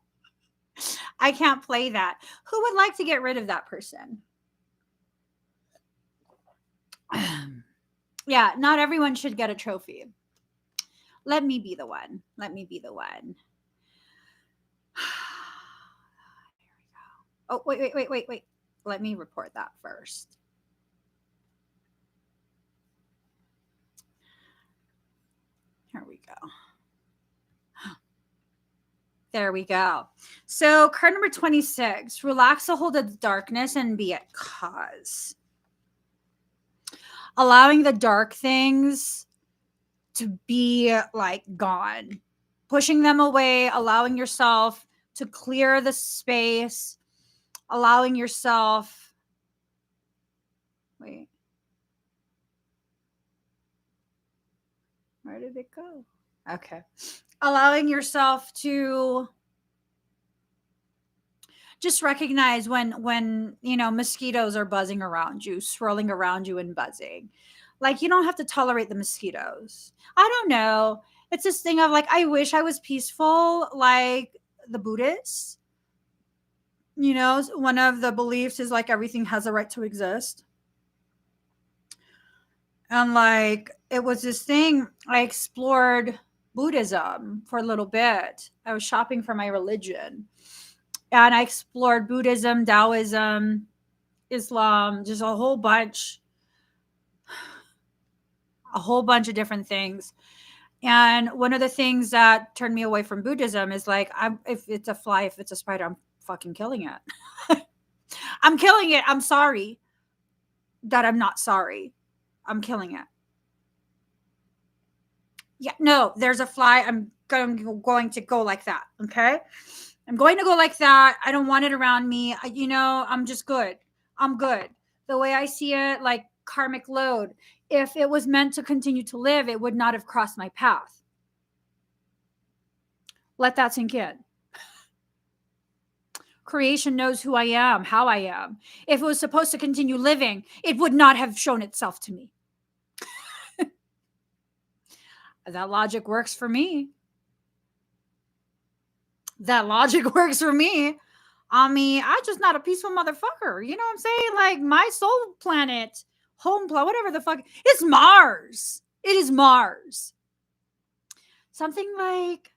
I can't play that. Who would like to get rid of that person? Yeah, not everyone should get a trophy. Let me be the one. Here we go. Oh, wait. Let me report that first. Here we go. There we go. So card number 26, relax the hold of darkness and be at cause. Allowing the dark things to be like gone, pushing them away, allowing yourself to clear the space, allowing yourself, wait, where did it go? Okay. Allowing yourself to just recognize when mosquitoes are buzzing around you, swirling around you and buzzing. Like, you don't have to tolerate the mosquitoes. I don't know. It's this thing of like, I wish I was peaceful like the Buddhists. One of the beliefs is like everything has a right to exist. And like, it was this thing, I explored Buddhism for a little bit. I was shopping for my religion. And I explored Buddhism, Taoism, Islam, just a whole bunch of different things. And one of the things that turned me away from Buddhism is like, if it's a fly, if it's a spider, I'm fucking killing it. I'm killing it. I'm sorry that I'm not sorry. I'm killing it. Yeah, no, there's a fly. I'm going to go like that. Okay. I'm going to go like that. I don't want it around me. I'm just good. I'm good. The way I see it, like karmic load, if it was meant to continue to live, it would not have crossed my path. Let that sink in. Creation knows who I am, how I am. If it was supposed to continue living, it would not have shown itself to me. That logic works for me. I mean, I'm just not a peaceful motherfucker. You know what I'm saying? Like, my soul planet, home planet, whatever the fuck. It's Mars. It is Mars. Something like,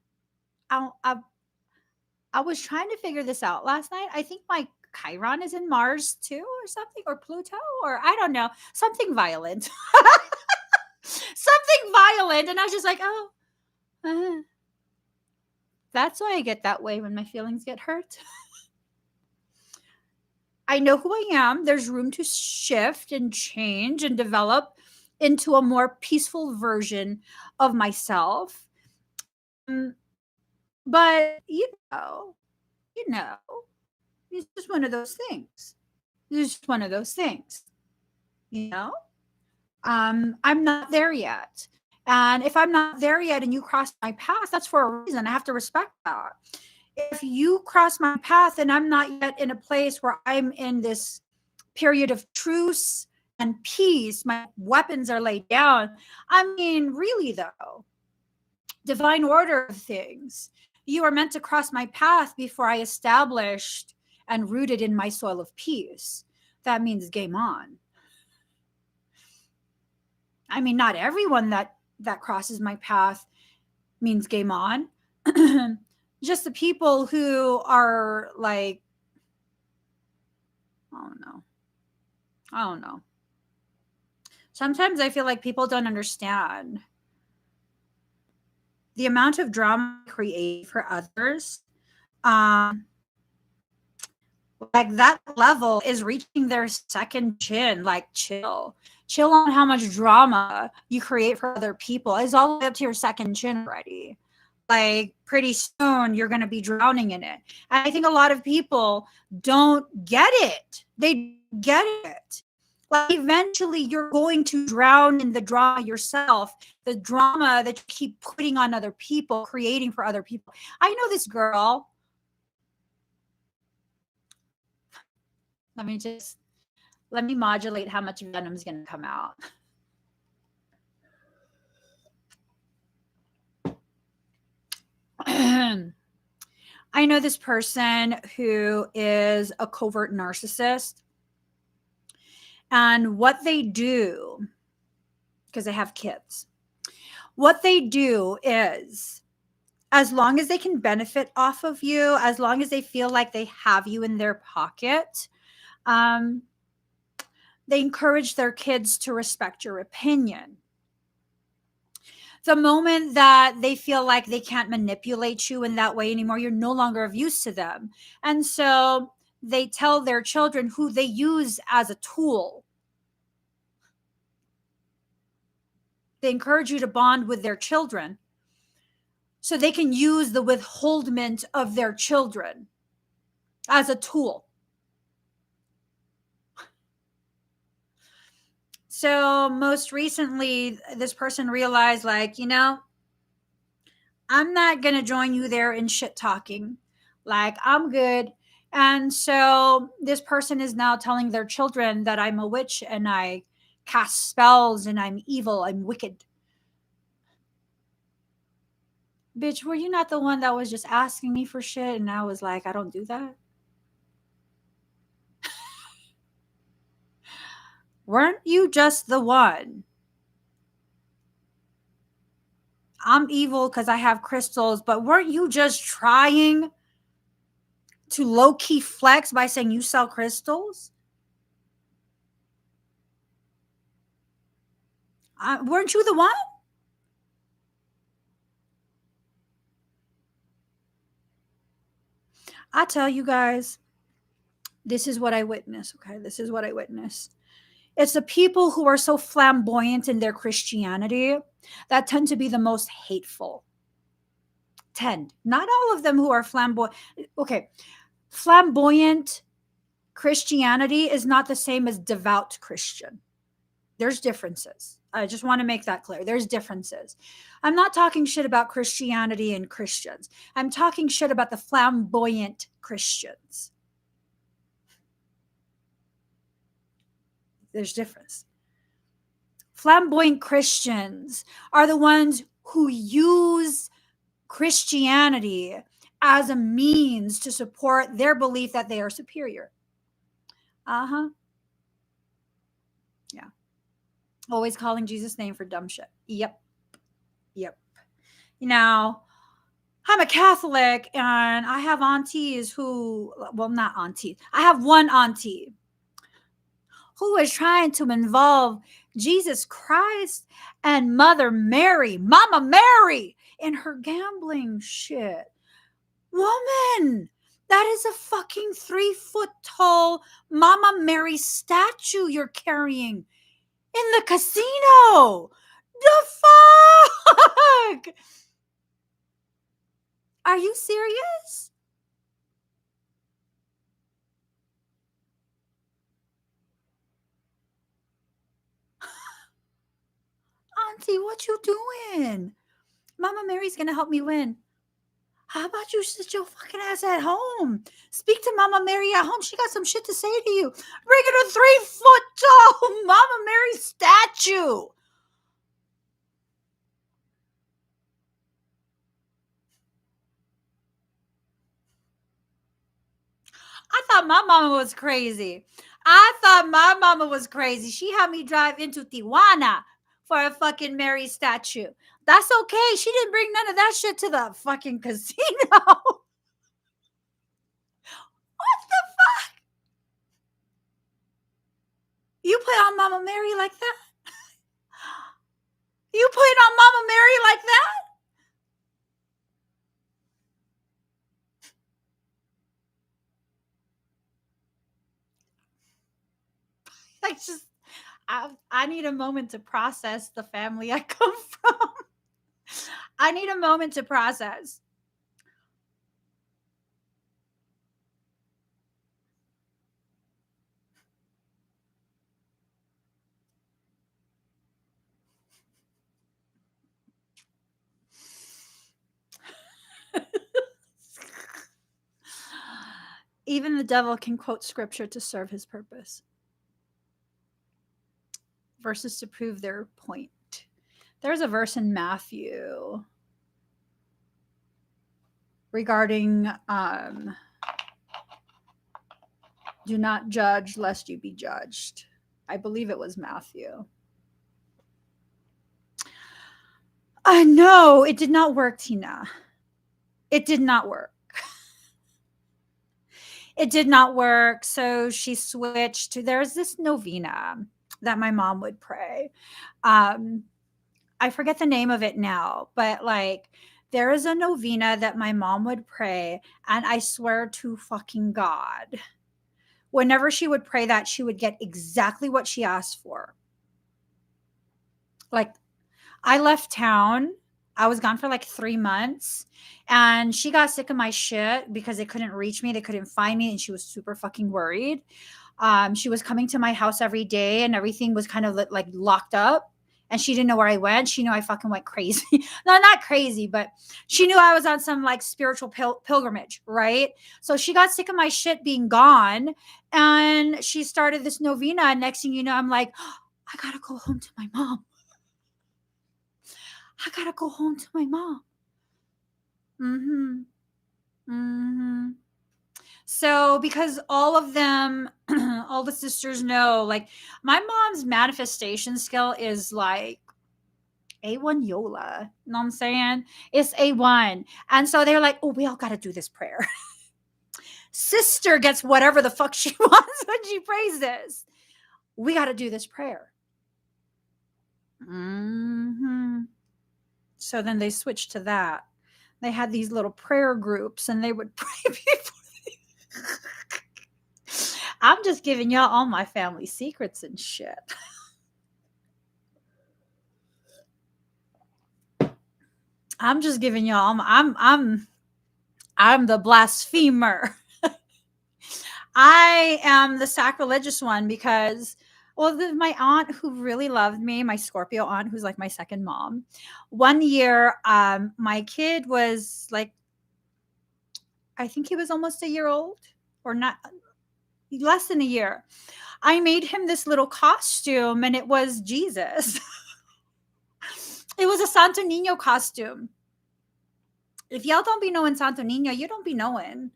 I was trying to figure this out last night. I think my Chiron is in Mars too, or something, or Pluto, or I don't know. Something violent. Something violent. And I was just like, oh, that's why I get that way when my feelings get hurt. I know who I am. There's room to shift and change and develop into a more peaceful version of myself. But, it's just one of those things. I'm not there yet. And if I'm not there yet and you cross my path, that's for a reason. I have to respect that. If you cross my path and I'm not yet in a place where I'm in this period of truce and peace. My weapons are laid down. I mean, really though, divine order of things. You are meant to cross my path before I established and rooted in my soil of peace. That means game on. I mean, not everyone that crosses my path means game on. Just the people who are like, I don't know. I don't know. Sometimes I feel like people don't understand the amount of drama we create for others. Um, like that level is reaching their second chin. Like, chill on how much drama you create for other people. It's all the way up to your second chin already. Like, pretty soon you're going to be drowning in it. And I think a lot of people don't get it. They get it. Like, eventually you're going to drown in the drama yourself, the drama that you keep putting on other people, creating for other people. I know this girl. Let me modulate how much venom is going to come out. I know this person who is a covert narcissist. And what they do, because they have kids, what they do is, as long as they can benefit off of you, as long as they feel like they have you in their pocket, they encourage their kids to respect your opinion. The moment that they feel like they can't manipulate you in that way anymore, you're no longer of use to them. And so they tell their children who they use as a tool. They encourage you to bond with their children so they can use the withholdment of their children as a tool. So most recently, this person realized, like, I'm not going to join you there in shit talking. Like, I'm good. And so this person is now telling their children that I'm a witch and I cast spells and I'm evil, I'm wicked. Bitch, were you not the one that was just asking me for shit? And I was like, I don't do that. Weren't you just the one? I'm evil because I have crystals, but weren't you just trying to low-key flex by saying you sell crystals? Weren't you the one? I tell you guys, this is what I witness, okay? This is what I witness. It's the people who are so flamboyant in their Christianity that tend to be the most hateful. Not all of them who are flamboyant. Okay, flamboyant Christianity is not the same as devout Christian. There's differences. I just want to make that clear. There's differences. I'm not talking shit about Christianity and Christians. I'm talking shit about the flamboyant Christians. There's difference. Flamboyant Christians are the ones who use Christianity as a means to support their belief that they are superior. Yeah. Always calling Jesus' name for dumb shit. Yep. Now, I'm a Catholic and I have aunties who, well, not aunties. I have one auntie who is trying to involve Jesus Christ and Mother Mary, Mama Mary, in her gambling shit. Woman, that is a fucking 3-foot tall Mama Mary statue you're carrying in the casino. The fuck? Are you serious? Auntie, what you doing? Mama Mary's gonna help me win. How about you sit your fucking ass at home? Speak to Mama Mary at home. She got some shit to say to you. Bring in a 3-foot tall Mama Mary statue. I thought my mama was crazy. She had me drive into Tijuana for a fucking Mary statue. That's okay. She didn't bring none of that shit to the fucking casino. What the fuck? You put on Mama Mary like that? You put on Mama Mary like that? I just, I need a moment to process the family I come from. I need a moment to process. Even the devil can quote scripture to serve his purpose. Verses to prove their point. There's a verse in Matthew regarding do not judge lest you be judged. I believe it was Matthew. No, it did not work, Tina. It did not work. It did not work. So she switched to, there's this novena that my mom would pray. I forget the name of it now, but like there is a novena that my mom would pray, and I swear to fucking God, whenever she would pray that, she would get exactly what she asked for. Like, I left town. I was gone for like 3 months, and she got sick of my shit because they couldn't reach me. They couldn't find me, and she was super fucking worried. She was coming to my house every day, and everything was kind of like locked up. And she didn't know where I went. She knew I fucking went crazy. No, not crazy, but she knew I was on some like spiritual pilgrimage, right? So she got sick of my shit being gone, and she started this novena. And next thing you know, I'm like, oh, I gotta go home to my mom. I gotta go home to my mom. So because all of them, all the sisters know, like my mom's manifestation skill is like A1 Yola. You know what I'm saying? It's A1. And so they're like, oh, we all got to do this prayer. Sister gets whatever the fuck she wants when she prays this. We got to do this prayer. So then they switched to that. They had these little prayer groups, and they would pray before. I'm just giving y'all all my family secrets and shit. I'm just giving y'all. I'm the blasphemer. I am the sacrilegious one because, well, my aunt who really loved me, my Scorpio aunt, who's like my second mom. One year, my kid was like, I think he was almost a year old, or not, less than a year. I made him this little costume, and it was Jesus. It was a Santo Nino costume. If y'all don't be knowing Santo Nino, you don't be knowing.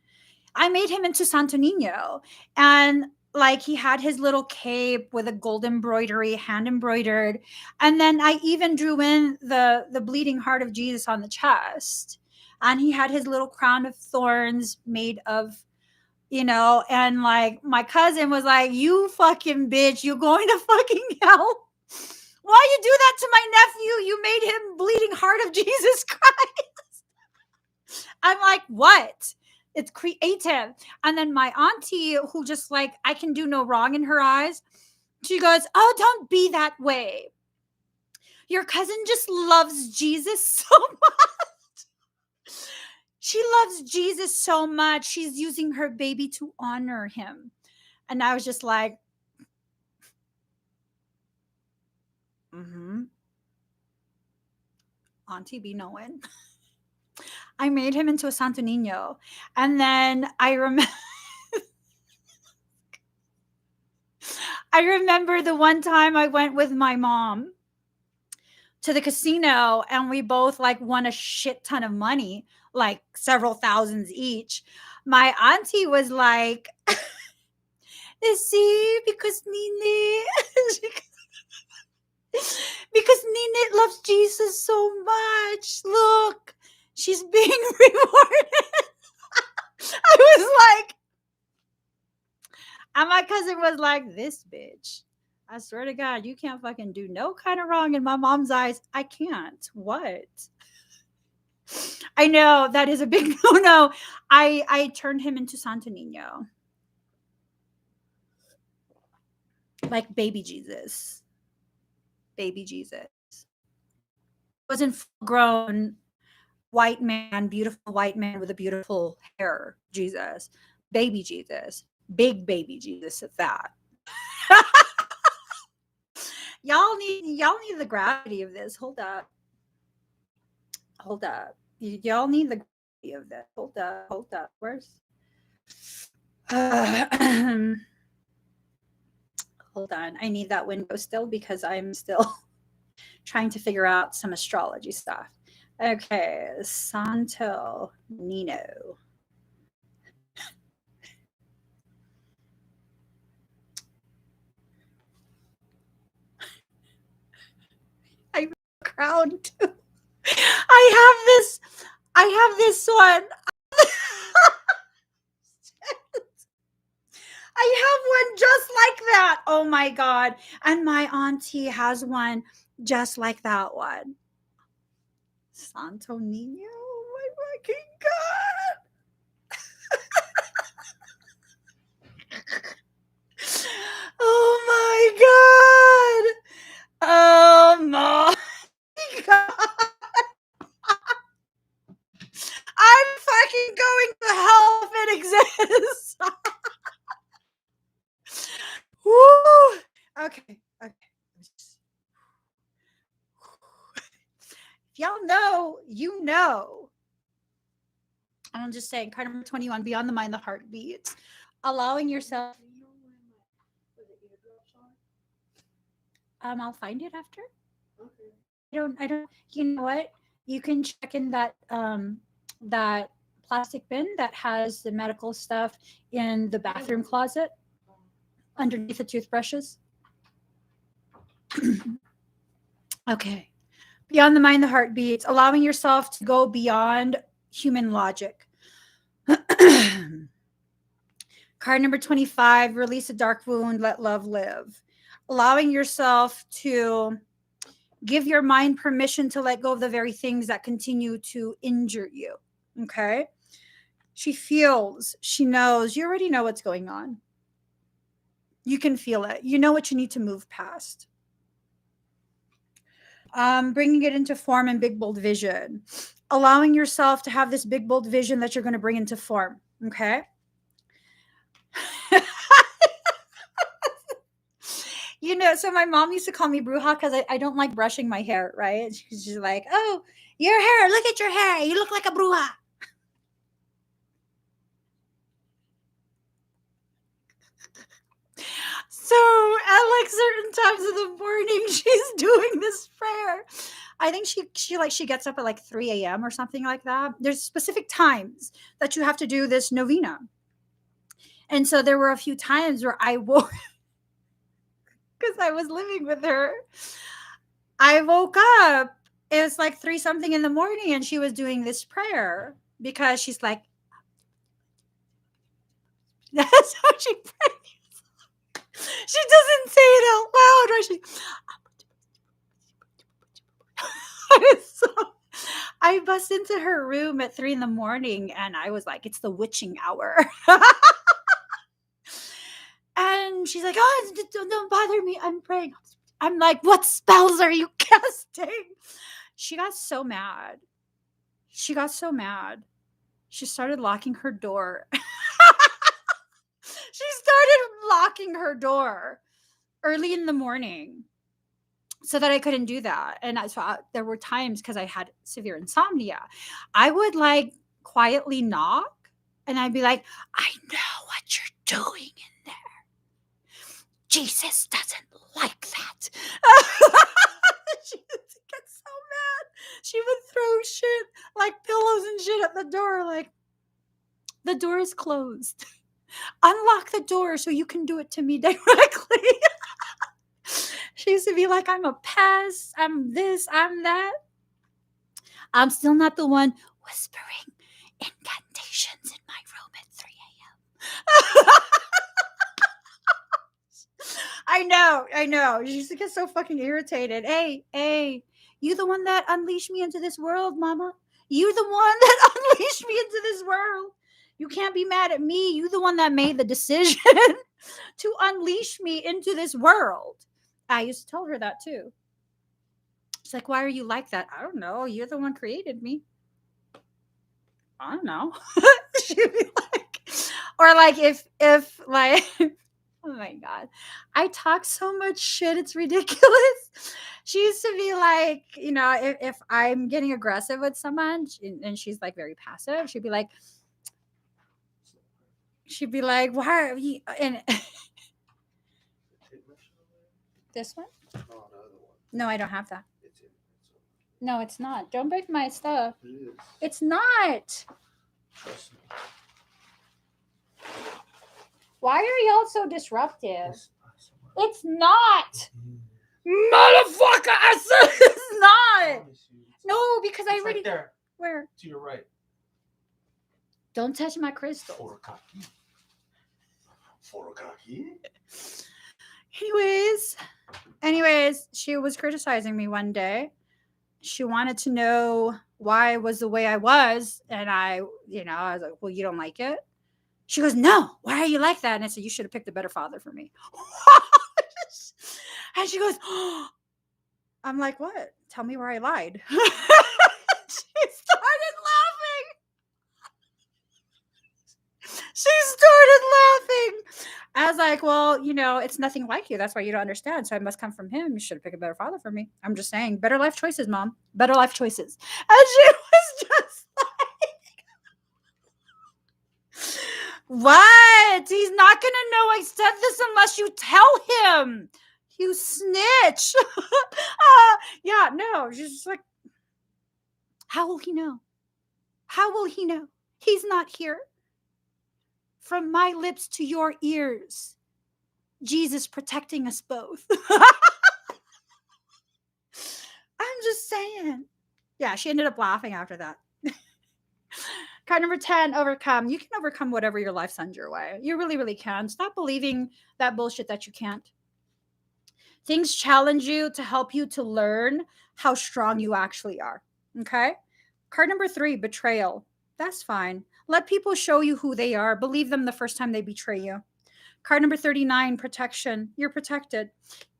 I made him into Santo Nino, and like he had his little cape with a gold embroidery, hand embroidered, and then I even drew in the bleeding heart of Jesus on the chest, and he had his little crown of thorns made of, and like my cousin was like, "You fucking bitch, you going to fucking hell? Why you do that to my nephew? You made him bleeding heart of Jesus Christ." I'm like, what? It's creative. And then my auntie, who just like, I can do no wrong in her eyes, she goes, oh, don't be that way. Your cousin just loves Jesus so much. She loves Jesus so much. She's using her baby to honor him. And I was just like, auntie be knowing. I made him into a Santo Nino. And then I remember the one time I went with my mom to the casino and we both like won a shit ton of money, like several thousands each. My auntie was like, see, because Nene, because Nene loves Jesus so much. Look, she's being rewarded. I was like, and my cousin was like, this bitch. I swear to God, you can't fucking do no kind of wrong in my mom's eyes. I can't. What? I know that is a big no. I turned him into Santo Nino. Like baby Jesus. Baby Jesus. Wasn't full grown white man, beautiful white man with a beautiful hair, Jesus. Baby Jesus. Big baby Jesus at that. y'all need the gravity of this. Hold up. Y'all need the gravity of this. Hold up. Where's hold on. I need that window still because I'm still trying to figure out some astrology stuff. Okay, Santo Nino. I crown too. I have this one. I have one just like that. Oh my God. And my auntie has one just like that one. Santo Nino. Oh my fucking God. Oh my God. Oh my God. I'm fucking going to hell if it exists. Woo. Okay. If y'all know, you know. I'm just saying, card number 21, Beyond the Mind, the Heart Beats. Allowing yourself. I'll find it after. Okay. I don't, you know what? You can check in that plastic bin that has the medical stuff in the bathroom closet underneath the toothbrushes. Okay. Beyond the Mind, the Heart Beats. Allowing yourself to go beyond human logic. Card number 25, Release a Dark Wound, Let Love Live. Allowing yourself to give your mind permission to let go of the very things that continue to injure you. Okay. She feels, she knows, you already know what's going on. You can feel it. You know what you need to move past. Bringing it into form and big, bold vision. Allowing yourself to have this big, bold vision that you're going to bring into form. Okay. You know, so my mom used to call me bruja because I don't like brushing my hair, right? She's just like, oh, your hair, look at your hair. You look like a bruja. So at like certain times of the morning, she's doing this prayer. I think she gets up at like 3 a.m. or something like that. There's specific times that you have to do this novena. And so there were a few times where I woke because I was living with her. I woke up. It was like 3 something in the morning and she was doing this prayer because she's like, that's how she prays. She doesn't say it out loud, right? So I bust into her room at 3 in the morning and I was like, it's the witching hour. And she's like, oh, don't bother me. I'm praying. I'm like, what spells are you casting? She got so mad. She started locking her door. She started locking her door early in the morning. so that I couldn't do that. And there were times, because I had severe insomnia, I would like quietly knock and I'd be like, I know what you're doing in there. Jesus doesn't like that. She would get so mad. She would throw shit like pillows and shit at the door, like, the door is closed. Unlock the door so you can do it to me directly. She used to be like, I'm a pest, I'm this, I'm that. I'm still not the one whispering incantations in my room at 3 a.m. I know. She used to get so fucking irritated. Hey, you the one that unleashed me into this world, mama. You the one that unleashed me into this world. You can't be mad at me. You the one that made the decision to unleash me into this world. I used to tell her that too. She's like, why are you like that? I don't know. You're the one created me. I don't know. She'd be like, or like if like, oh my God, I talk so much shit, it's ridiculous. She used to be like, if I'm getting aggressive with someone and she's like very passive, she'd be like, why are you? And this one? No, I don't have that. No, it's not. Don't break my stuff. It is. It's not. Trust me. Why are y'all so disruptive? It's not. Motherfucker, I said it's not. No, because I already. Right there. Where? To your right. Don't touch my crystal. Forokaki. Anyways, she was criticizing me one day. She wanted to know why I was the way I was. And I was like, well, you don't like it? She goes, no, why are you like that? And I said, you should have picked a better father for me. And she goes, oh. I'm like, what? Tell me where I lied. She started laughing. I was like, well, it's nothing like you. That's why you don't understand. So I must come from him. You should have picked a better father for me. I'm just saying, better life choices, Mom. Better life choices. And she was just like, what? He's not going to know I said this unless you tell him. You snitch. Yeah, no. She's just like, how will he know? How will he know? He's not here. From my lips to your ears, Jesus protecting us both. I'm just saying. Yeah, she ended up laughing after that. Card number 10, overcome. You can overcome whatever your life sends your way. You really, really can. Stop believing that bullshit that you can't. Things challenge you to help you to learn how strong you actually are. Okay? Card number 3, betrayal. That's fine. Let people show you who they are. Believe them the first time they betray you. Card number 39, protection. You're protected.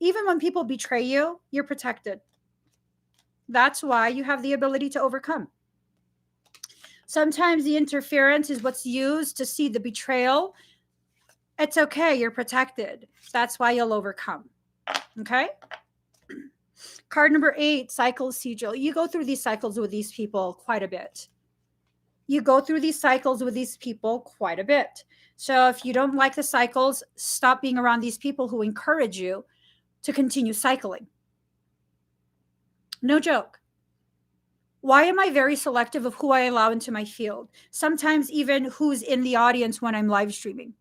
Even when people betray you, you're protected. That's why you have the ability to overcome. Sometimes the interference is what's used to see the betrayal. It's okay. You're protected. That's why you'll overcome. Okay? Card number 8, cycle sigil. You go through these cycles with these people quite a bit. So if you don't like the cycles, stop being around these people who encourage you to continue cycling. No joke. Why am I very selective of who I allow into my field? Sometimes even who's in the audience when I'm live streaming.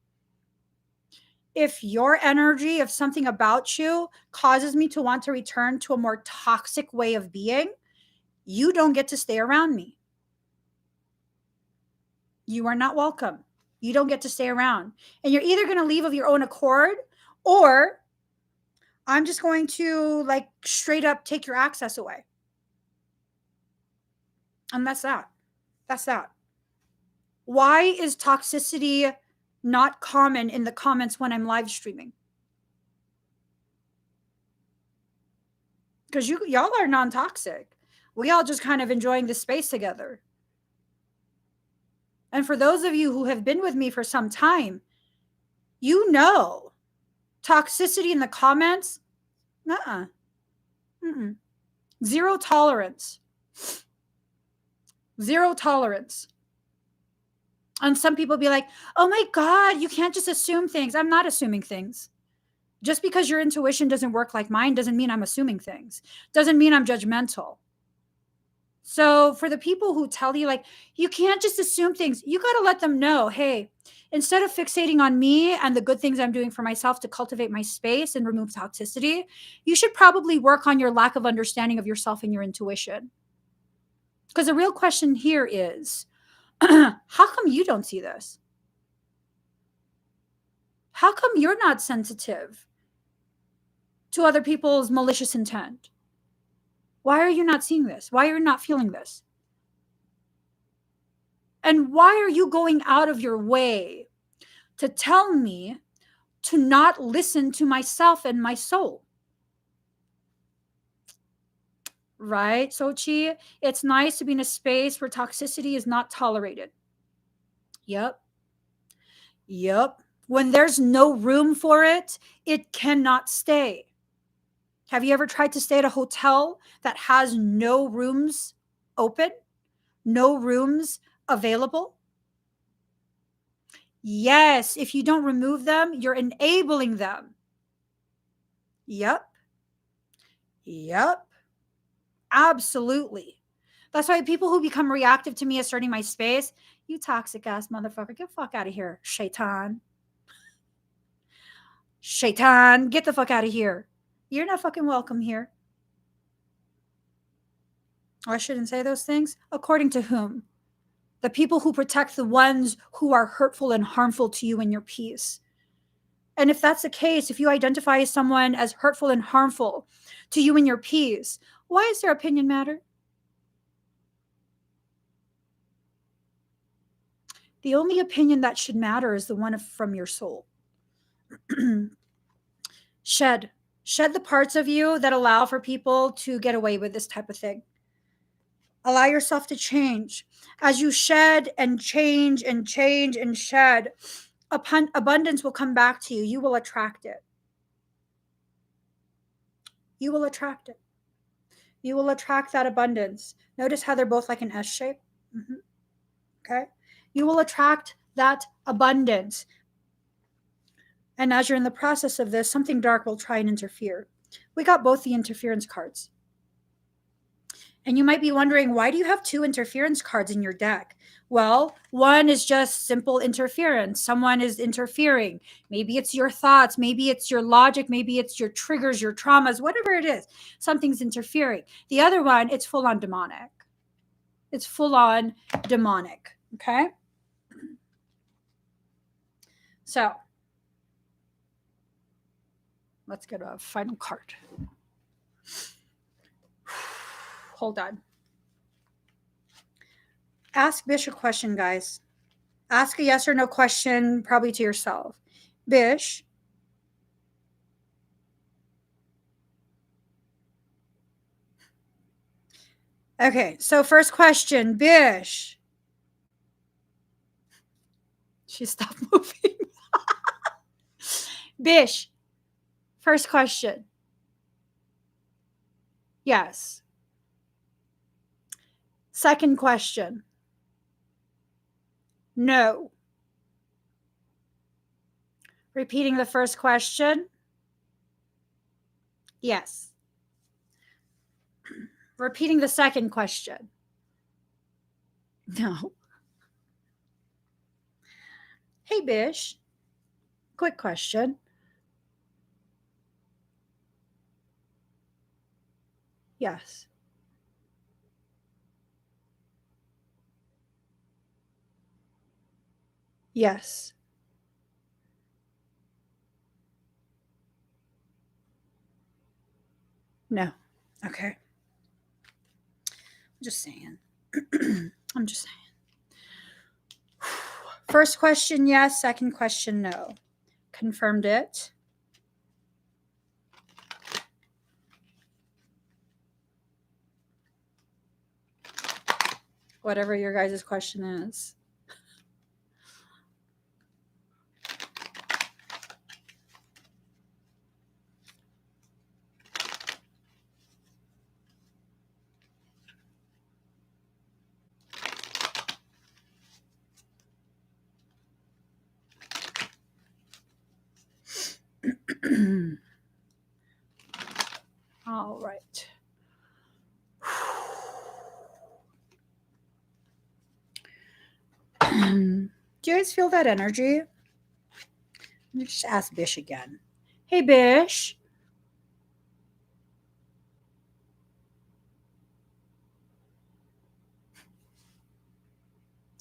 If your energy, if something about you causes me to want to return to a more toxic way of being, you don't get to stay around me. You are not welcome. You don't get to stay around. And you're either going to leave of your own accord, or I'm just going to like straight up take your access away. And that's that. That's that. Why is toxicity not common in the comments when I'm live streaming? Because y'all are non-toxic. We all just kind of enjoying the space together. And for those of you who have been with me for some time, you know, toxicity in the comments, nuh-uh. Mm-mm. Zero tolerance. Zero tolerance. And some people be like, oh my God, you can't just assume things. I'm not assuming things. Just because your intuition doesn't work like mine doesn't mean I'm assuming things. Doesn't mean I'm judgmental. So for the people who tell you, like, you can't just assume things, you got to let them know, hey, instead of fixating on me and the good things I'm doing for myself to cultivate my space and remove toxicity, you should probably work on your lack of understanding of yourself and your intuition. Because the real question here is, how come you don't see this? How come you're not sensitive to other people's malicious intent? Why are you not seeing this? Why are you not feeling this? And why are you going out of your way to tell me to not listen to myself and my soul? Right, Sochi? It's nice to be in a space where toxicity is not tolerated. Yep. Yep. When there's no room for it, it cannot stay. Have you ever tried to stay at a hotel that has no rooms open? No rooms available? Yes, if you don't remove them, you're enabling them. Yep. Yep. Absolutely. That's why people who become reactive to me asserting my space, you toxic ass motherfucker, get the fuck out of here, shaitan. Shaitan, get the fuck out of here. You're not fucking welcome here. Or I shouldn't say those things. According to whom? The people who protect the ones who are hurtful and harmful to you and your peace. And if that's the case, if you identify someone as hurtful and harmful to you and your peace, why does their opinion matter? The only opinion that should matter is the one from your soul. Shed the parts of you that allow for people to get away with this type of thing. Allow yourself to change. As you shed and change and change and shed, abundance will come back to you. You will attract it. You will attract it. You will attract that abundance. Notice how they're both like an S shape. Mm-hmm. Okay. You will attract that abundance. And as you're in the process of this, something dark will try and interfere. We got both the interference cards. And you might be wondering, why do you have two interference cards in your deck? Well, one is just simple interference. Someone is interfering. Maybe it's your thoughts. Maybe it's your logic. Maybe it's your triggers, your traumas, whatever it is. Something's interfering. The other one, it's full on demonic. It's full on demonic. Okay. So let's get a final card. Hold on. Ask Bish a question, guys. Ask a yes or no question, probably to yourself. Bish, okay, so first question, Bish. She stopped moving. Bish, first question. Yes. Second question. No. Repeating the first question. Yes. Repeating the second question. No. Hey, Bish. Quick question. Yes. Yes. No. Okay. I'm just saying. I'm just saying. First question, yes. Second question, no. Confirmed it. Whatever your guys' question is. guys feel that energy? Let me just ask Bish again. Hey, Bish.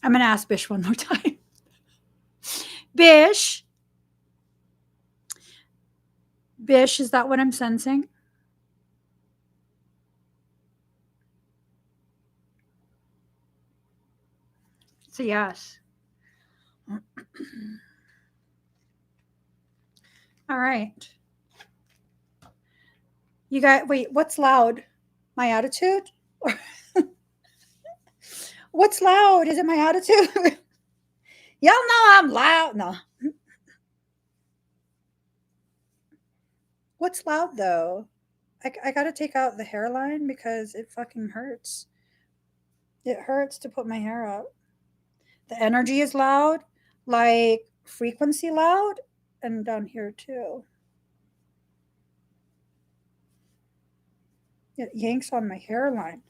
I'm going to ask Bish one more time. Bish. Bish, is that what I'm sensing? It's a yes. All right. You guys, wait, what's loud? My attitude? What's loud? Is it my attitude? Y'all know I'm loud. No. What's loud though? I gotta take out the hairline because it fucking hurts. It hurts to put my hair up. The energy is loud, like frequency loud, and down here too. It yanks on my hairline.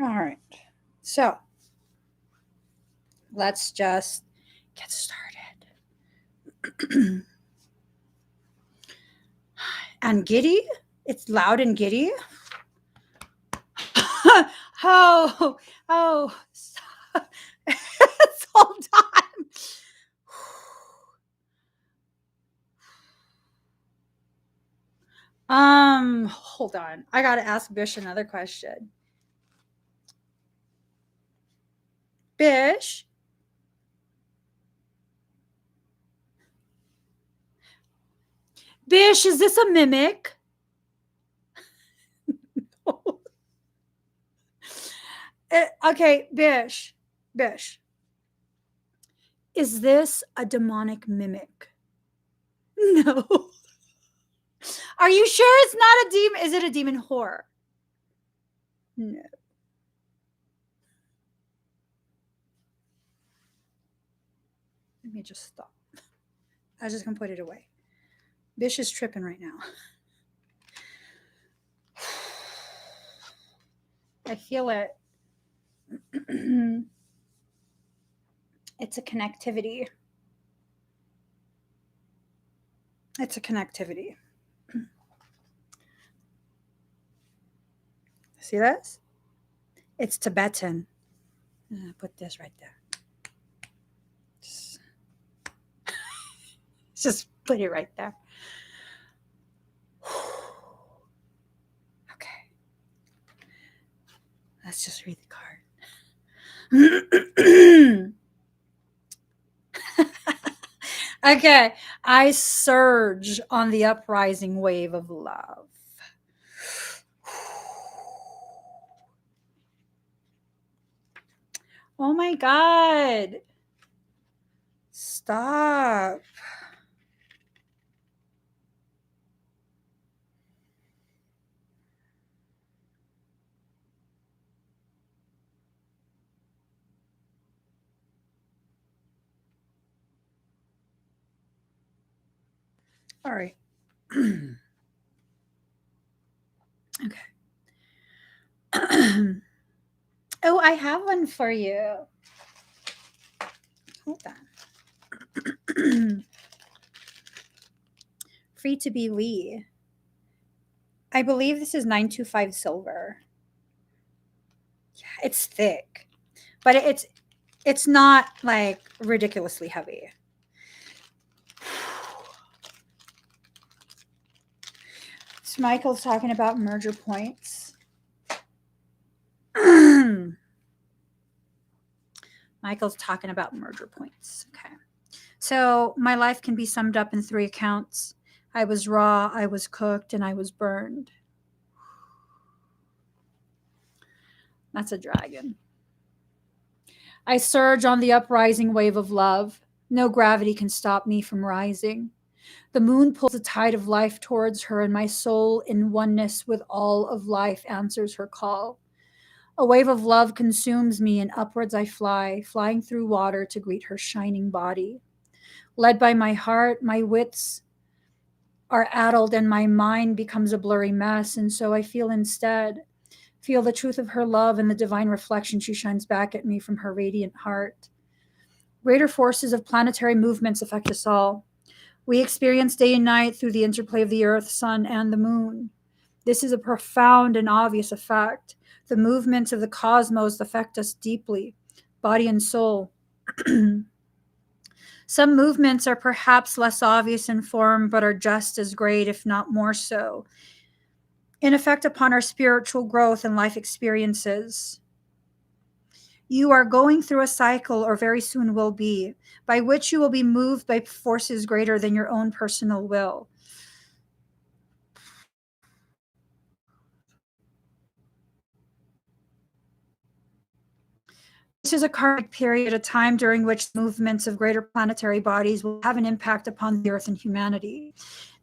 All right. So let's just get started. And giddy? It's loud and giddy? Oh, it's all time. Hold on. I gotta ask Bish another question. Bish? Bish, is this a mimic? Okay, Bish. Is this a demonic mimic? No. Are you sure it's not a demon? Is it a demon whore? No. Let me just stop. I was just gonna put it away. Bish is tripping right now. I feel it. It's a connectivity. It's a connectivity. See this? It's Tibetan. Put this right there. Just put it right there. Okay. Let's just read the card. Okay. I surge on the uprising wave of love. Oh my God. Stop. All right. Okay. Oh, I have one for you. Hold on. Free to be Lee. I believe this is 925 silver. Yeah, it's thick, but it's not like ridiculously heavy. So Michael's talking about merger points. Michael's talking about merger points. Okay. So my life can be summed up in 3 accounts. I was raw, I was cooked, and I was burned. That's a dragon. I surge on the uprising wave of love. No gravity can stop me from rising. The moon pulls a tide of life towards her, and my soul, in oneness with all of life, answers her call. A wave of love consumes me, and upwards I fly, flying through water to greet her shining body. Led by my heart, my wits, are addled and my mind becomes a blurry mess. And so I feel the truth of her love and the divine reflection she shines back at me from her radiant heart. Greater forces of planetary movements affect us all. We experience day and night through the interplay of the earth, sun, and the moon. This is a profound and obvious effect. The movements of the cosmos affect us deeply, body and soul. Some movements are perhaps less obvious in form, but are just as great, if not more so, in effect upon our spiritual growth and life experiences. You are going through a cycle, or very soon will be, by which you will be moved by forces greater than your own personal will. This is a karmic period, a time during which movements of greater planetary bodies will have an impact upon the earth and humanity.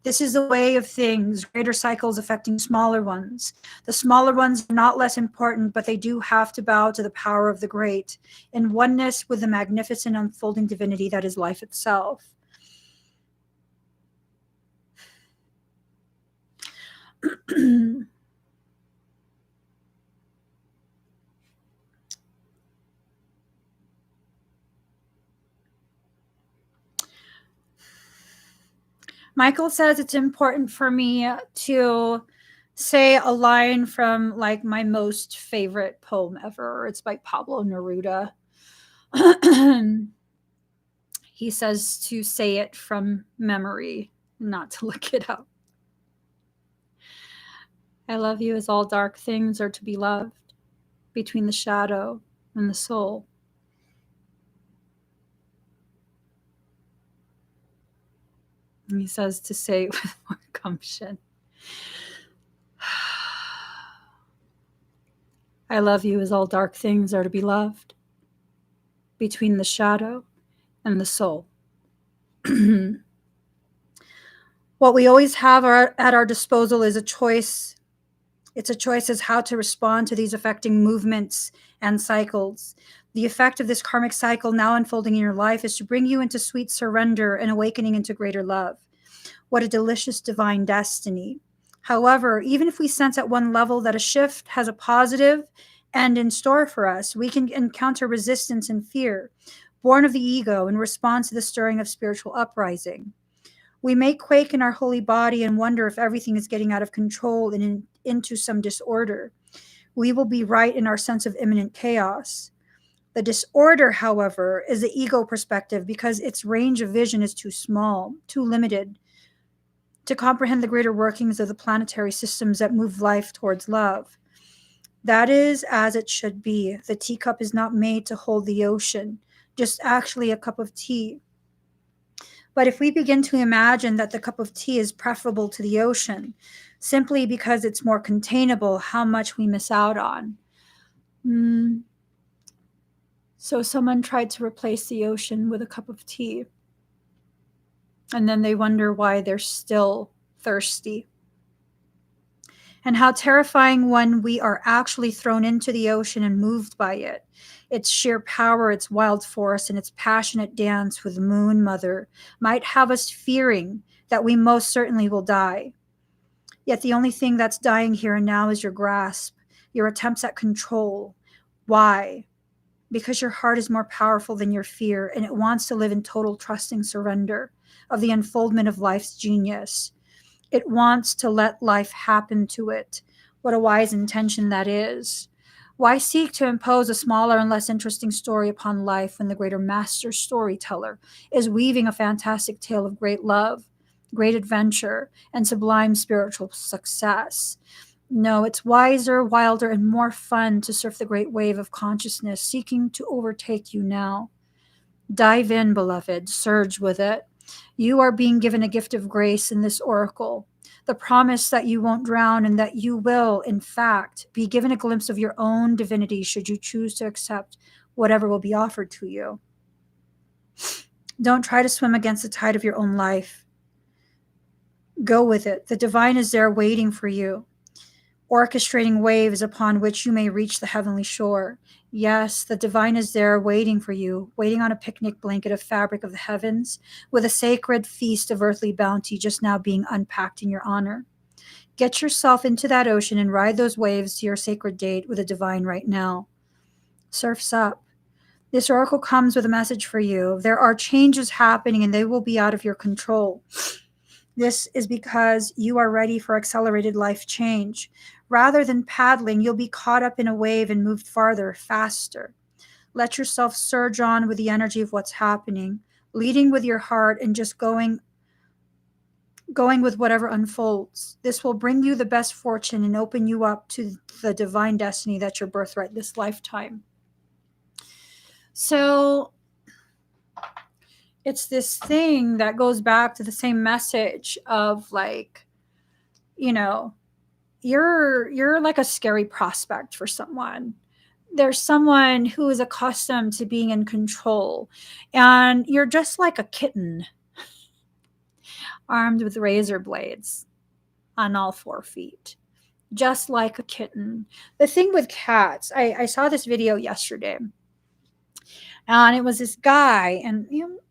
This is the way of things, greater cycles affecting smaller ones. The smaller ones are not less important, but they do have to bow to the power of the great, in oneness with the magnificent unfolding divinity that is life itself. Michael says it's important for me to say a line from like my most favorite poem ever. It's by Pablo Neruda. He says to say it from memory, not to look it up. I love you as all dark things are to be loved, between the shadow and the soul. And he says to say it with more gumption. I love you as all dark things are to be loved, between the shadow and the soul. What we always have at our disposal is a choice. It's a choice as how to respond to these affecting movements and cycles. The effect of this karmic cycle now unfolding in your life is to bring you into sweet surrender and awakening into greater love. What a delicious divine destiny. However, even if we sense at one level that a shift has a positive end in store for us, we can encounter resistance and fear, born of the ego in response to the stirring of spiritual uprising. We may quake in our holy body and wonder if everything is getting out of control and into some disorder. We will be right in our sense of imminent chaos. The disorder, however, is the ego perspective because its range of vision is too small, too limited to comprehend the greater workings of the planetary systems that move life towards love. That is as it should be. The teacup is not made to hold the ocean, just actually a cup of tea. But if we begin to imagine that the cup of tea is preferable to the ocean, simply because it's more containable, how much we miss out on. So someone tried to replace the ocean with a cup of tea. And then they wonder why they're still thirsty. And how terrifying when we are actually thrown into the ocean and moved by it. Its sheer power, its wild force, and its passionate dance with Moon Mother might have us fearing that we most certainly will die. Yet the only thing that's dying here and now is your grasp, your attempts at control. Why? Because your heart is more powerful than your fear, and it wants to live in total trusting surrender of the unfoldment of life's genius. It wants to let life happen to it. What a wise intention that is. Why seek to impose a smaller and less interesting story upon life when the greater master storyteller is weaving a fantastic tale of great love, great adventure, and sublime spiritual success? No, it's wiser, wilder, and more fun to surf the great wave of consciousness seeking to overtake you now. Dive in, beloved, surge with it. You are being given a gift of grace in this oracle, the promise that you won't drown and that you will, in fact, be given a glimpse of your own divinity should you choose to accept whatever will be offered to you. Don't try to swim against the tide of your own life. Go with it. The divine is there waiting for you. orchestrating waves upon which you may reach the heavenly shore. Yes, the divine is there waiting for you, waiting on a picnic blanket of fabric of the heavens, with a sacred feast of earthly bounty just now being unpacked in your honor. Get yourself into that ocean and ride those waves to your sacred date with the divine right now. Surf's up. This oracle comes with a message for you. There are changes happening and they will be out of your control. This is because you are ready for accelerated life change. Rather than paddling, you'll be caught up in a wave and moved farther, faster. Let yourself surge on with the energy of what's happening, leading with your heart and just going with whatever unfolds. This will bring you the best fortune and open you up to the divine destiny that's your birthright this lifetime. So it's this thing that goes back to the same message of like, you know, you're like a scary prospect for someone. There's someone who is accustomed to being in control, and you're just like a kitten armed with razor blades on all 4 feet, just like a kitten. The thing with cats, I saw this video yesterday, and it was this guy, and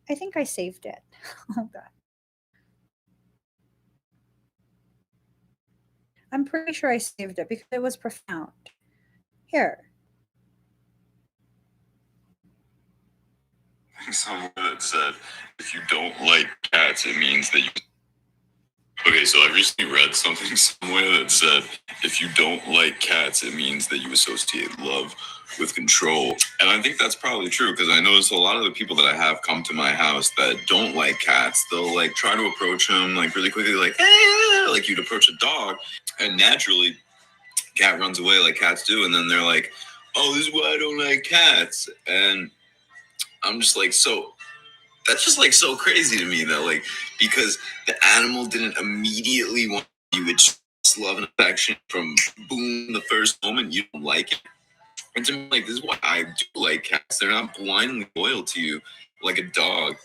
I think I saved it. Oh god, I'm pretty sure I saved it because it was profound. Here. Somewhere that said, if you don't like cats, it means that you. Okay, so I recently read something somewhere that said, if you don't like cats, it means that you associate love with control. And I think that's probably true, because I notice a lot of the people that I have come to my house that don't like cats, they'll like try to approach them like really quickly, like, hey, like you'd approach a dog, and naturally, cat runs away like cats do, and then they're like, oh, this is why I don't like cats. And I'm just like, so that's just like so crazy to me that like, because the animal didn't immediately want you, it's just love and affection from boom, the first moment you don't like it. And to me, like, this is why I do like cats. They're not blindly loyal to you like a dog.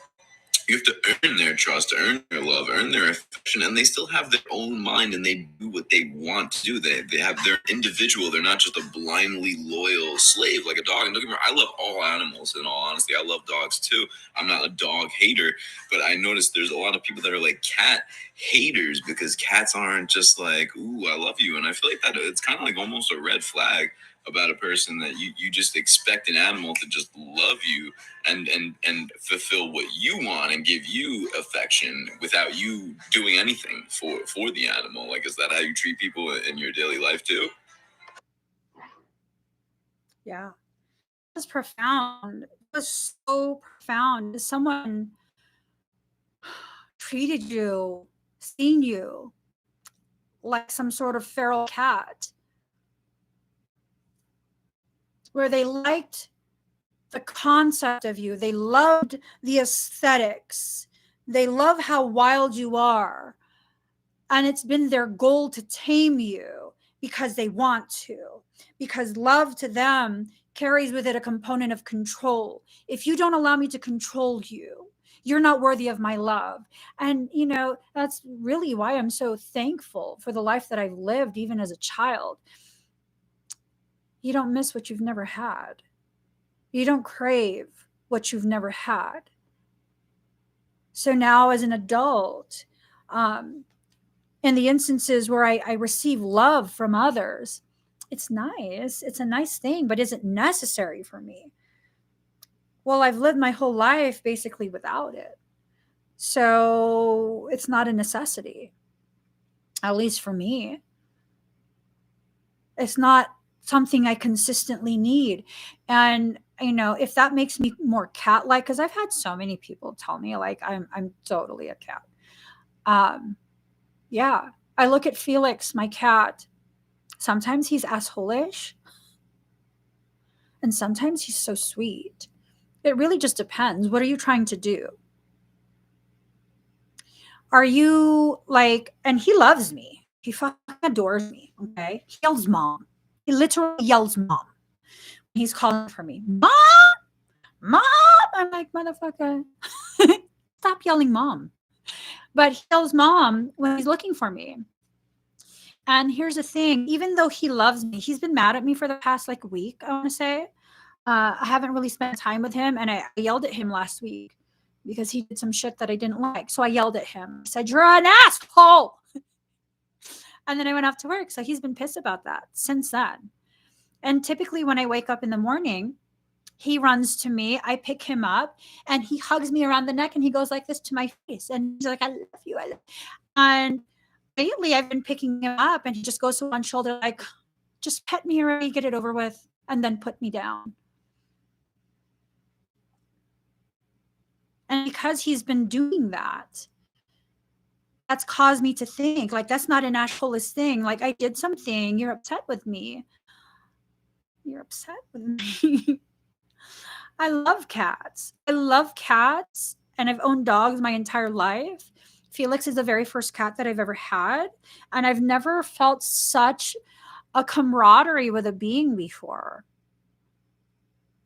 You have to earn their trust, earn their love, earn their affection, and they still have their own mind and they do what they want to do. They have their individual. They're not just a blindly loyal slave like a dog. And don't get me wrong, I love all animals, in all honesty. I love dogs too. I'm not a dog hater, but I noticed there's a lot of people that are like cat haters because cats aren't just like, ooh, I love you. And I feel like that it's kind of like almost a red flag about a person that you just expect an animal to just love you and fulfill what you want and give you affection without you doing anything for the animal. Like, is that how you treat people in your daily life too? Yeah. It was profound. It was so profound. Someone treated you, seen you like some sort of feral cat, where they liked the concept of you. They loved the aesthetics. They love how wild you are. And it's been their goal to tame you because they want to. Because love to them carries with it a component of control. If you don't allow me to control you, you're not worthy of my love. And, that's really why I'm so thankful for the life that I've lived, even as a child. You don't miss what you've never had. You don't crave what you've never had. So now, as an adult, in the instances where I receive love from others, it's nice. It's a nice thing, but is it necessary for me? Well, I've lived my whole life basically without it. So it's not a necessity, at least for me. It's not something I consistently need. And, if that makes me more cat-like, because I've had so many people tell me like I'm totally a cat. Yeah. I look at Felix, my cat. Sometimes he's asshole-ish, and sometimes he's so sweet. It really just depends. What are you trying to do? Are you like, and he loves me. He fucking adores me. Okay. He yells mom. He literally yells mom. He's calling for me. Mom! Mom! I'm like, motherfucker, stop yelling mom. But he yells mom when he's looking for me. And here's the thing, even though he loves me, he's been mad at me for the past like week, I want to say. I haven't really spent time with him, and I yelled at him last week because he did some shit that I didn't like. So I yelled at him. I said, "You're an asshole." And then I went off to work. So he's been pissed about that since then. And typically when I wake up in the morning, he runs to me, I pick him up, and he hugs me around the neck, and he goes like this to my face. And he's like, "I love you. I love you." And lately I've been picking him up, and he just goes to one shoulder, like, "Just pet me already, get it over with," and then put me down. And because he's been doing that, that's caused me to think, like, that's not an assholist thing. Like, I did something, you're upset with me. You're upset with me. I love cats. I love cats, and I've owned dogs my entire life. Felix is the very first cat that I've ever had, and I've never felt such a camaraderie with a being before.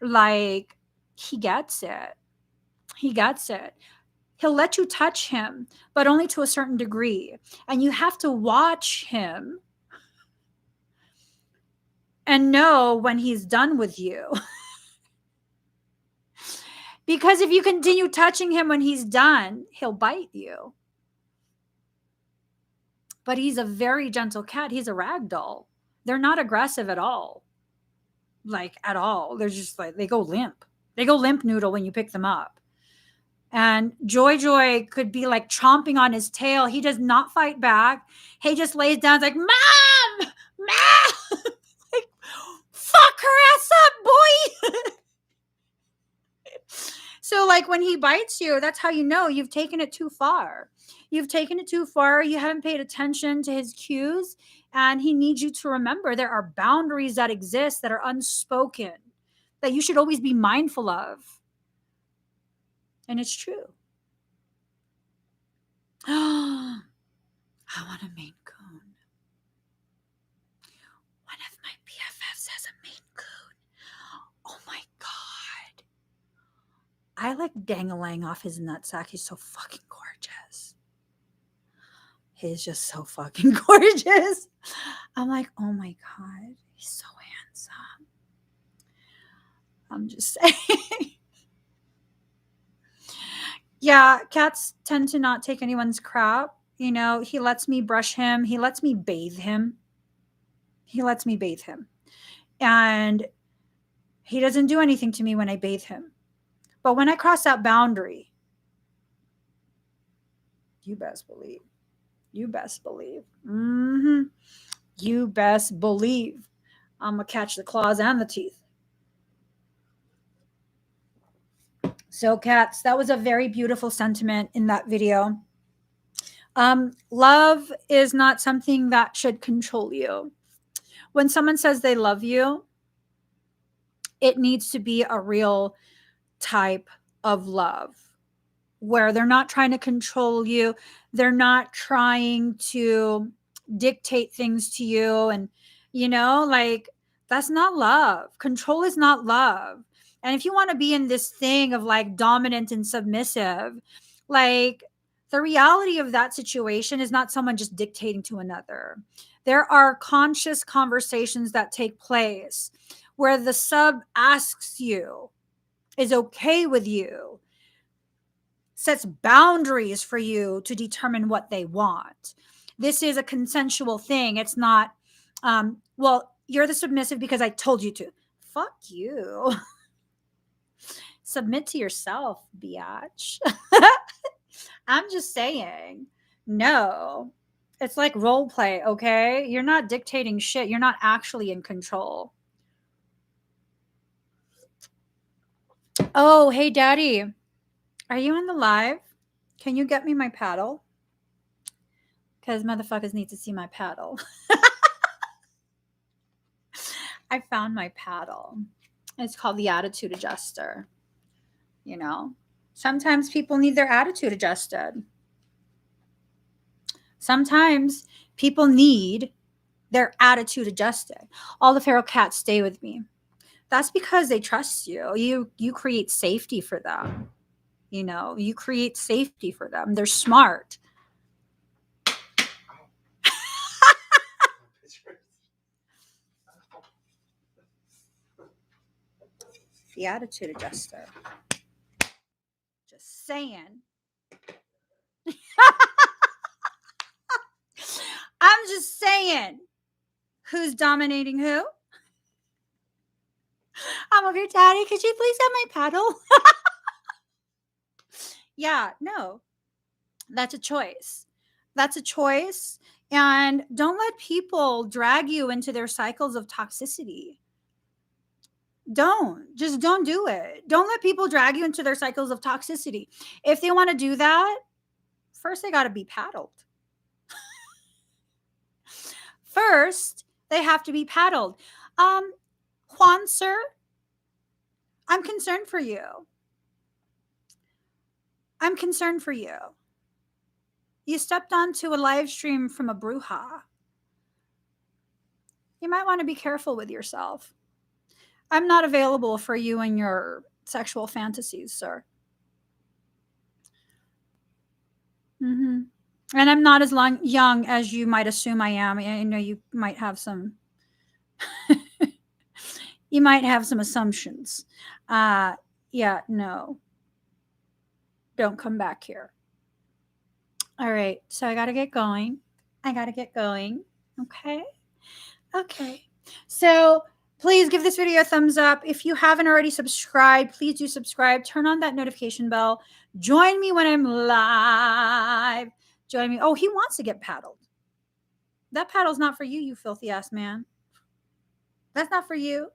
Like, he gets it. He gets it. He'll let you touch him, but only to a certain degree. And you have to watch him and know when he's done with you. Because if you continue touching him when he's done, he'll bite you. But he's a very gentle cat. He's a rag doll. They're not aggressive at all. Like, at all. They're just like, they go limp. They go limp noodle when you pick them up. And Joy could be like chomping on his tail. He does not fight back. He just lays down, like, "Mom! Mom!" Like, fuck her ass up, boy. So, like, when he bites you, that's how you know you've taken it too far. You've taken it too far. You haven't paid attention to his cues. And he needs you to remember there are boundaries that exist that are unspoken, that you should always be mindful of. And it's true. I want a Maine Coon. One of my BFFs has a Maine Coon. Oh my God. I like dangling off his nutsack. He's so fucking gorgeous. He's just so fucking gorgeous. I'm like, oh my God, he's so handsome. I'm just saying. Yeah, cats tend to not take anyone's crap. You know, he lets me brush him. He lets me bathe him. And he doesn't do anything to me when I bathe him. But when I cross that boundary, you best believe. You best believe. You best believe I'm going to catch the claws and the teeth. So, cats, that was a very beautiful sentiment in that video. Love is not something that should control you. When someone says they love you, it needs to be a real type of love where they're not trying to control you. They're not trying to dictate things to you. And, you know, like, that's not love. Control is not love. And if you want to be in this thing of like dominant and submissive, like, the reality of that situation is not someone just dictating to another. There are conscious conversations that take place where the sub asks you, is okay with you, sets boundaries for you to determine what they want. This is a consensual thing. It's not, well, you're the submissive because I told you to. Fuck you. Submit to yourself, biatch. I'm just saying, no. It's like role play, okay? You're not dictating shit. You're not actually in control. Oh, hey, Daddy. Are you on the live? Can you get me my paddle? Because motherfuckers need to see my paddle. I found my paddle. It's called the attitude adjuster. You know, sometimes people need their attitude adjusted. Sometimes people need their attitude adjusted. All the feral cats stay with me. That's because they trust you. You create safety for them. You know, you create safety for them. They're smart. the attitude adjuster. Just saying. I'm just saying. Who's dominating who? I'm over here, Daddy. Could you please have my paddle? Yeah, no. That's a choice. That's a choice. And don't let people drag you into their cycles of toxicity. Just don't do it. Don't let people drag you into their cycles of toxicity. If they want to do that, first they got to be paddled. First, they have to be paddled. Juan, sir, I'm concerned for you. I'm concerned for you. You stepped onto a live stream from a bruja. You might want to be careful with yourself. I'm not available for you and your sexual fantasies, sir. Mm-hmm. And I'm not as young as you might assume I am. I know you might have some you might have some assumptions. Yeah, no. Don't come back here. All right. So I got to get going. Okay. Okay. So please give this video a thumbs up. If you haven't already subscribed, please do subscribe. Turn on that notification bell. Join me when I'm live. Join me. Oh, he wants to get paddled. That paddle's not for you, you filthy ass man. That's not for you.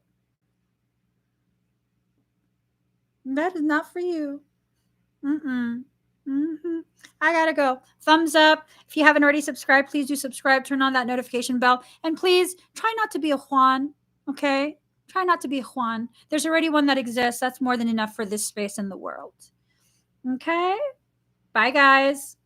That is not for you. I gotta go. Thumbs up. If you haven't already subscribed, please do subscribe. Turn on that notification bell. And please try not to be a Juan, okay? Try not to be a Juan. There's already one that exists. That's more than enough for this space in the world. Okay? Bye, guys.